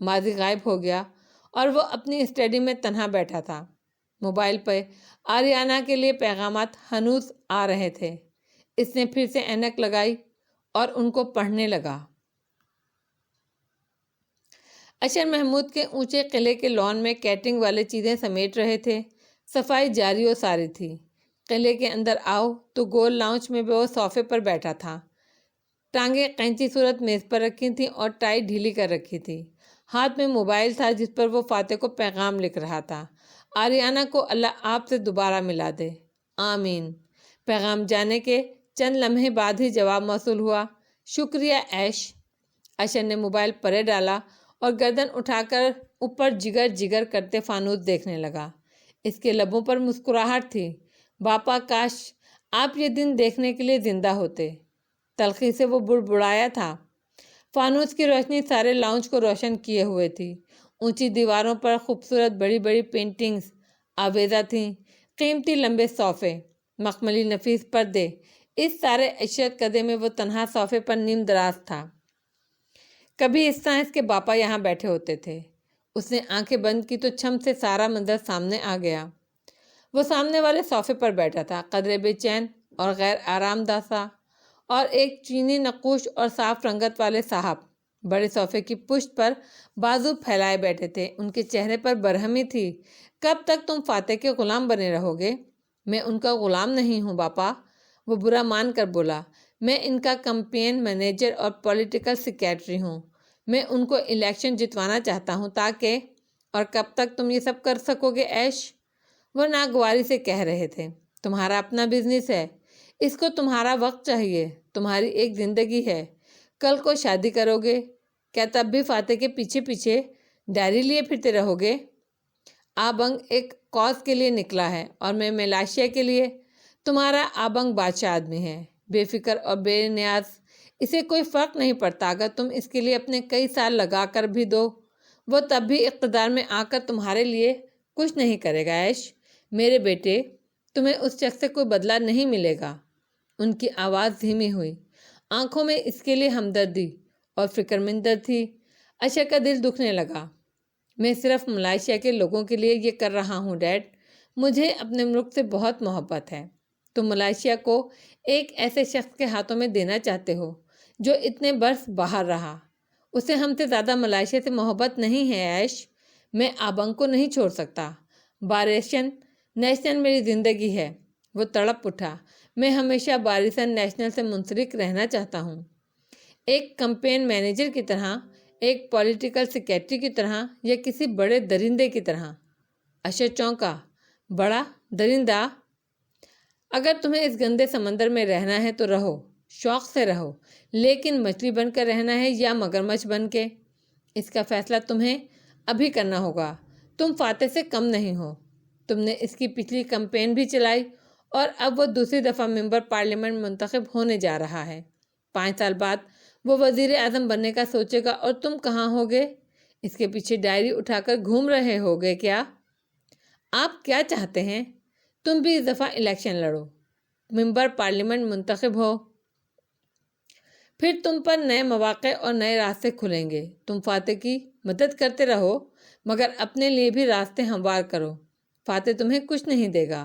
A: ماضی غائب ہو گیا اور وہ اپنی اسٹڈی میں تنہا بیٹھا تھا۔ موبائل پہ آریانہ کے لیے پیغامات ہنوز آ رہے تھے۔ اس نے پھر سے اینک لگائی اور ان کو پڑھنے لگا۔ اشر محمود کے اونچے قلعے کے لان میں کیٹرنگ والے چیزیں سمیٹ رہے تھے۔ صفائی جاری و ساری تھی۔ قلعے کے اندر آؤ تو گول لاؤنج میں وہ صوفے پر بیٹھا تھا۔ ٹانگیں قینچی صورت میز پر رکھی تھیں اور ٹائی ڈھیلی کر رکھی تھی۔ ہاتھ میں موبائل تھا جس پر وہ فاتح کو پیغام لکھ رہا تھا۔ آریانہ کو اللہ آپ سے دوبارہ ملا دے، آمین۔ پیغام جانے کے چند لمحے بعد ہی جواب موصول ہوا، شکریہ ایش۔ اشر نے موبائل پرے ڈالا اور گردن اٹھا کر اوپر جگر جگر کرتے فانوس دیکھنے لگا۔ اس کے لبوں پر مسکراہٹ تھی۔ باپا کاش آپ یہ دن دیکھنے کے لیے زندہ ہوتے۔ تلخی سے وہ بڑبڑایا تھا۔ فانوس کی روشنی سارے لاؤنج کو روشن کیے ہوئے تھی۔ اونچی دیواروں پر خوبصورت بڑی بڑی پینٹنگز آویزہ تھیں، قیمتی لمبے صوفے، مخملی نفیس پردے۔ اس سارے عشرت کدے میں وہ تنہا صوفے پر نیم دراز تھا۔ کبھی اس طرح اس کے باپا یہاں بیٹھے ہوتے تھے۔ اس نے آنکھیں بند کی تو چھم سے سارا منظر سامنے آ گیا۔ وہ سامنے والے صوفے پر بیٹھا تھا، قدرے بے چین اور غیر آرام دہ سا، اور ایک چینی نقوش اور صاف رنگت والے صاحب بڑے صوفے کی پشت پر بازو پھیلائے بیٹھے تھے۔ ان کے چہرے پر برہمی تھی۔ کب تک تم فاتح کے غلام بنے رہو گے؟ میں ان کا غلام نہیں ہوں باپا، وہ برا مان کر بولا۔ میں ان کا کمپین مینیجر اور پولیٹیکل سیکریٹری ہوں۔ میں ان کو الیکشن جتوانا چاہتا ہوں تاکہ… اور کب تک تم یہ سب کر سکو گے ایش؟ وہ ناگواری سے کہہ رہے تھے، تمہارا اپنا بزنس ہے، اس کو تمہارا وقت چاہیے، تمہاری ایک زندگی ہے، کل کو شادی کرو گے، کیا تب بھی فاتح کے پیچھے پیچھے ڈائری لیے پھرتے رہو گے؟ آبنگ ایک کاز کے لیے نکلا ہے اور میں ملائیشیا کے لیے۔ تمہارا آبنگ بادشاہ آدمی ہے، بے فکر اور بے نیاز، اسے کوئی فرق نہیں پڑتا اگر تم اس کے لیے اپنے کئی سال لگا کر بھی دو، وہ تب بھی اقتدار میں آ کر تمہارے لیے کچھ نہیں کرے گا ایش۔ میرے بیٹے، تمہیں اس شخص سے کوئی بدلہ نہیں ملے گا۔ ان کی آواز دھیمی ہوئی، آنکھوں میں اس کے لیے ہمدردی اور فکرمندی تھی۔ اشر کا دل دکھنے لگا۔ میں صرف ملائیشیا کے لوگوں کے لیے یہ کر رہا ہوں ڈیڈ، مجھے اپنے ملک سے بہت محبت ہے۔ تم ملائیشیا کو ایک ایسے شخص کے ہاتھوں میں دینا چاہتے ہو جو اتنے برس باہر رہا۔ اسے ہم سے زیادہ ملائیشیا سے محبت نہیں ہے ایش۔ میں آبنگ کو نہیں چھوڑ سکتا۔ باریشن نیشنل میری زندگی ہے۔ وہ تڑپ اٹھا، میں ہمیشہ باریشن نیشنل سے منسلک رہنا چاہتا ہوں، ایک کمپین مینیجر کی طرح، ایک پولیٹیکل سیکریٹری کی طرح، یا کسی بڑے درندے کی طرح۔ اشر چونکا، بڑا درندہ؟ اگر تمہیں اس گندے سمندر میں رہنا ہے تو رہو، شوق سے رہو، لیکن مچھلی بن کر رہنا ہے یا مگرمچھ بن کے، اس کا فیصلہ تمہیں ابھی کرنا ہوگا۔ تم فاتح سے کم نہیں ہو۔ تم نے اس کی پچھلی کمپین بھی چلائی اور اب وہ دوسری دفعہ ممبر پارلیمنٹ منتخب ہونے جا رہا ہے۔ 5 سال بعد وہ وزیر اعظم بننے کا سوچے گا اور تم کہاں ہوگے؟ اس کے پیچھے ڈائری اٹھا کر گھوم رہے ہوگے کیا؟ آپ کیا چاہتے ہیں؟ تم بھی اس دفعہ الیکشن لڑو، ممبر پارلیمنٹ منتخب ہو۔ پھر تم پر نئے مواقع اور نئے راستے کھلیں گے۔ تم فاتح کی مدد کرتے رہو مگر اپنے لیے بھی راستے ہموار کرو۔ فاتح تمہیں کچھ نہیں دے گا۔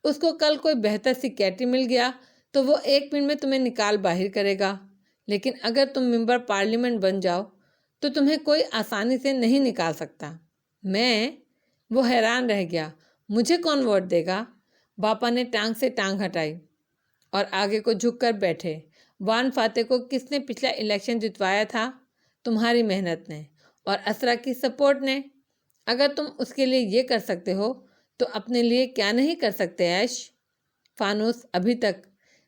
A: اس کو کل کوئی بہتر سیکریٹری مل گیا تو وہ 1 منٹ میں تمہیں نکال باہر کرے گا، لیکن اگر تم ممبر پارلیمنٹ بن جاؤ تو تمہیں کوئی آسانی سے نہیں نکال سکتا۔ وہ حیران رہ گیا۔ مجھے کون ووٹ دے گا؟ باپا نے ٹانگ سے ٹانگ ہٹائی اور آگے کو جھک کر بیٹھے۔ وان فاتح کو کس نے پچھلا الیکشن جتوایا تھا؟ تمہاری محنت نے اور اسرا کی سپورٹ نے۔ اگر تم اس کے لیے یہ کر سکتے ہو تو اپنے لیے کیا نہیں کر سکتے عیش؟ فانوس ابھی تک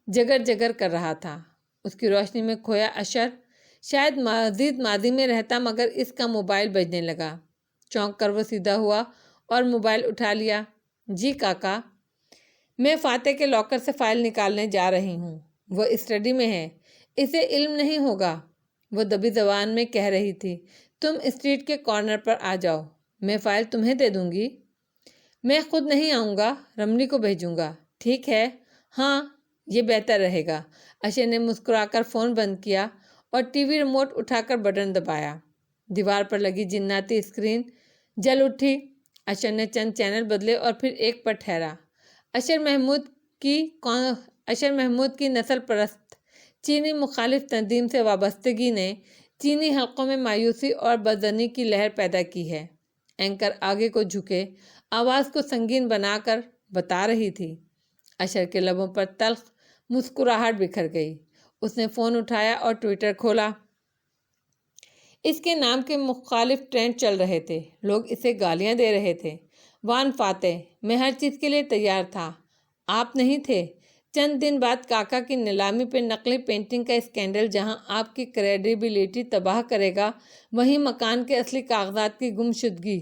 A: جگر جگر کر رہا تھا۔ اس کی روشنی میں کھویا اشر شاید مزید ماضی میں رہتا، مگر اس کا موبائل بجنے لگا۔ چونک کر وہ سیدھا ہوا اور موبائل اٹھا لیا۔ جی کاکا، میں فاتح کے لاکر سے فائل نکالنے جا رہی ہوں۔ وہ اسٹڈی میں ہے، اسے علم نہیں ہوگا، وہ دبی زبان میں کہہ رہی تھی۔ تم اسٹریٹ کے کارنر پر آ جاؤ، میں فائل تمہیں دے دوں گی۔ میں خود نہیں آؤں گا، رملی کو بھیجوں گا۔ ٹھیک ہے، ہاں یہ بہتر رہے گا۔ اشر نے مسکرا کر فون بند کیا اور ٹی وی ریموٹ اٹھا کر بٹن دبایا۔ دیوار پر لگی جناتی اسکرین جل اٹھی۔ اشر نے چند چینل بدلے اور پھر ایک پر ٹھہرا۔ اشر محمود کی نسل پرست چینی مخالف تنظیم سے وابستگی نے چینی حلقوں میں مایوسی اور بدظنی کی لہر پیدا کی ہے۔ اینکر آگے کو جھکے آواز کو سنگین بنا کر بتا رہی تھی۔ اشر کے لبوں پر تلخ مسکراہٹ بکھر گئی۔ اس نے فون اٹھایا اور ٹویٹر کھولا۔ اس کے نام کے مخالف ٹرینڈ چل رہے تھے، لوگ اسے گالیاں دے رہے تھے۔ وان فاتح، میں ہر چیز کے لیے تیار تھا، آپ نہیں تھے۔ چند دن بعد کاکا کی نیلامی پہ نقلی پینٹنگ کا اسکینڈل جہاں آپ کی کریڈیبلٹی تباہ کرے گا، وہیں مکان کے اصلی کاغذات کی گمشدگی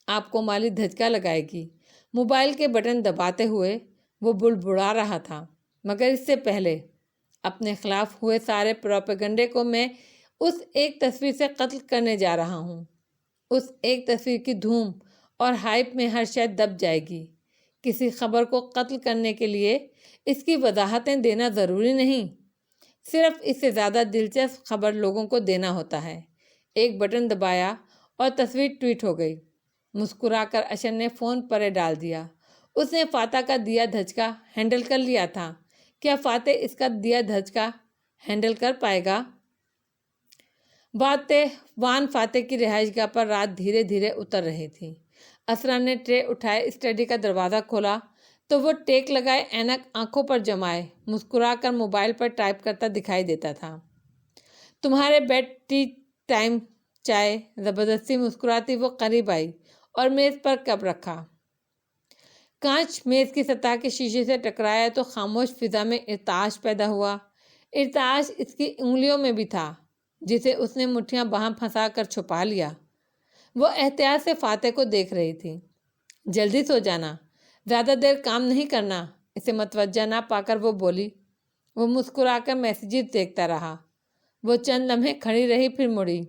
A: آپ کو مالی دھچکا لگائے گی۔ موبائل کے بٹن دباتے ہوئے وہ بڑبڑا رہا تھا، مگر اس سے پہلے اپنے خلاف ہوئے سارے پروپیگنڈے کو میں اس ایک تصویر سے قتل کرنے جا رہا ہوں۔ اس ایک تصویر کی دھوم اور ہائپ میں ہر شے دب جائے گی۔ کسی خبر کو قتل کرنے کے لیے اس کی وضاحتیں دینا ضروری نہیں، صرف اس سے زیادہ دلچسپ خبر لوگوں کو دینا ہوتا ہے۔ ایک بٹن دبایا اور تصویر ٹویٹ ہو گئی۔ مسکرا کر اشر نے فون پرے ڈال دیا۔ اس نے فاتح کا دیا دھچکا ہینڈل کر لیا تھا۔ کیا فاتح اس کا دیا دھچکا ہینڈل کر پائے گا؟ وان فاتح کی رہائش گاہ پر رات دھیرے دھیرے اتر رہی تھی۔ اسرا نے ٹرے اٹھائے، اسٹڈی کا دروازہ کھولا تو وہ ٹیک لگائے اینک آنکھوں پر جمائے مسکرا کر موبائل پر ٹائپ کرتا دکھائی دیتا تھا۔ تمہارے بیڈ ٹی ٹائم چائے؟ زبردستی مسکراتی وہ قریب آئی اور میز پر کپ رکھا۔ کانچ میز کی سطح کے شیشے سے ٹکرایا تو خاموش فضا میں ارتعاش پیدا ہوا۔ ارتعاش اس کی انگلیوں میں بھی تھا، جسے اس نے مٹھیاں باہم پھنسا کر چھپا لیا۔ وہ احتیاط سے فاتح کو دیکھ رہی تھی۔ جلدی سو جانا، زیادہ دیر کام نہیں کرنا۔ اسے متوجہ نہ پا کر وہ بولی۔ وہ مسکرا کر میسیجز دیکھتا رہا۔ وہ چند لمحے کھڑی رہی، پھر مڑی۔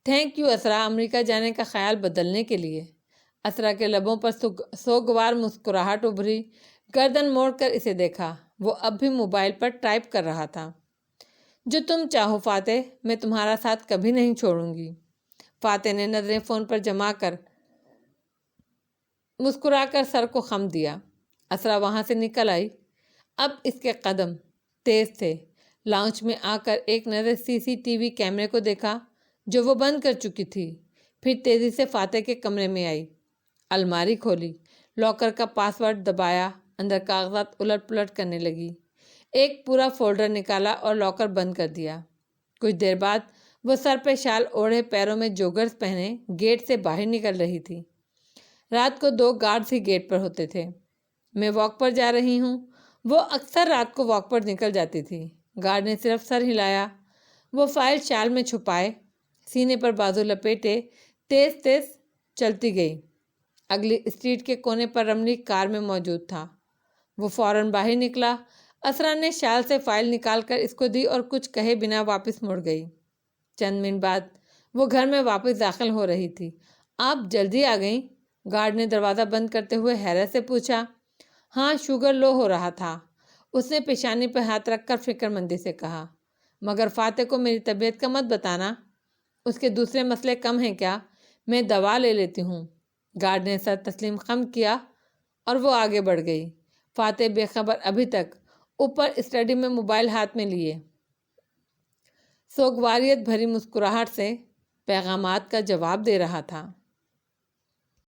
A: تھینک یو اسرا، امریکہ جانے کا خیال بدلنے کے لیے۔ اسرا کے لبوں پر سوگوار مسکراہٹ ابھری۔ گردن موڑ کر اسے دیکھا۔ وہ اب بھی موبائل پر ٹائپ کر رہا تھا۔ جو تم چاہو فاتح، میں تمہارا ساتھ کبھی نہیں چھوڑوں گی۔ فاتح نے نظریں فون پر جما کر مسکرا کر سر کو خم دیا۔ اسرا وہاں سے نکل آئی۔ اب اس کے قدم تیز تھے۔ لاؤنج میں آ کر ایک نظر CCTV کیمرے کو دیکھا جو وہ بند کر چکی تھی، پھر تیزی سے فاتح کے کمرے میں آئی۔ الماری کھولی، لاکر کا پاس ورڈ دبایا، اندر کاغذات الٹ پلٹ کرنے لگی۔ ایک پورا فولڈر نکالا اور لاکر بند کر دیا۔ کچھ دیر بعد وہ سر پہ شال اوڑھے، پیروں میں جوگرز پہنے گیٹ سے باہر نکل رہی تھی۔ رات کو 2 گارڈز ہی گیٹ پر ہوتے تھے۔ میں واک پر جا رہی ہوں۔ وہ اکثر رات کو واک پر نکل جاتی تھی۔ گارڈ نے صرف سر ہلایا۔ وہ فائل شال میں چھپائے، سینے پر بازو لپیٹے تیز تیز چلتی گئی۔ اگلی اسٹریٹ کے کونے پر رملی کار میں موجود تھا۔ وہ فوراً باہر نکلا۔ اسرا نے شال سے فائل نکال کر اس کو دی اور کچھ کہے بنا واپس مڑ گئی۔ چند منٹ بعد وہ گھر میں واپس داخل ہو رہی تھی۔ آپ جلدی آ گئیں؟ گارڈ نے دروازہ بند کرتے ہوئے حیرت سے پوچھا۔ ہاں، شوگر لو ہو رہا تھا۔ اس نے پیشانی پہ ہاتھ رکھ کر فکر مندی سے کہا، مگر فاتح کو میری طبیعت کا مت بتانا، اس کے دوسرے مسئلے کم ہیں کیا؟ میں دوا لے لیتی ہوں۔ گارڈ نے سر تسلیم خم کیا اور وہ آگے بڑھ گئی۔ فاتح بے خبر ابھی تک اوپر اسٹڈی میں موبائل ہاتھ میں لیے سوگواریت بھری مسکراہٹ سے پیغامات کا جواب دے رہا تھا۔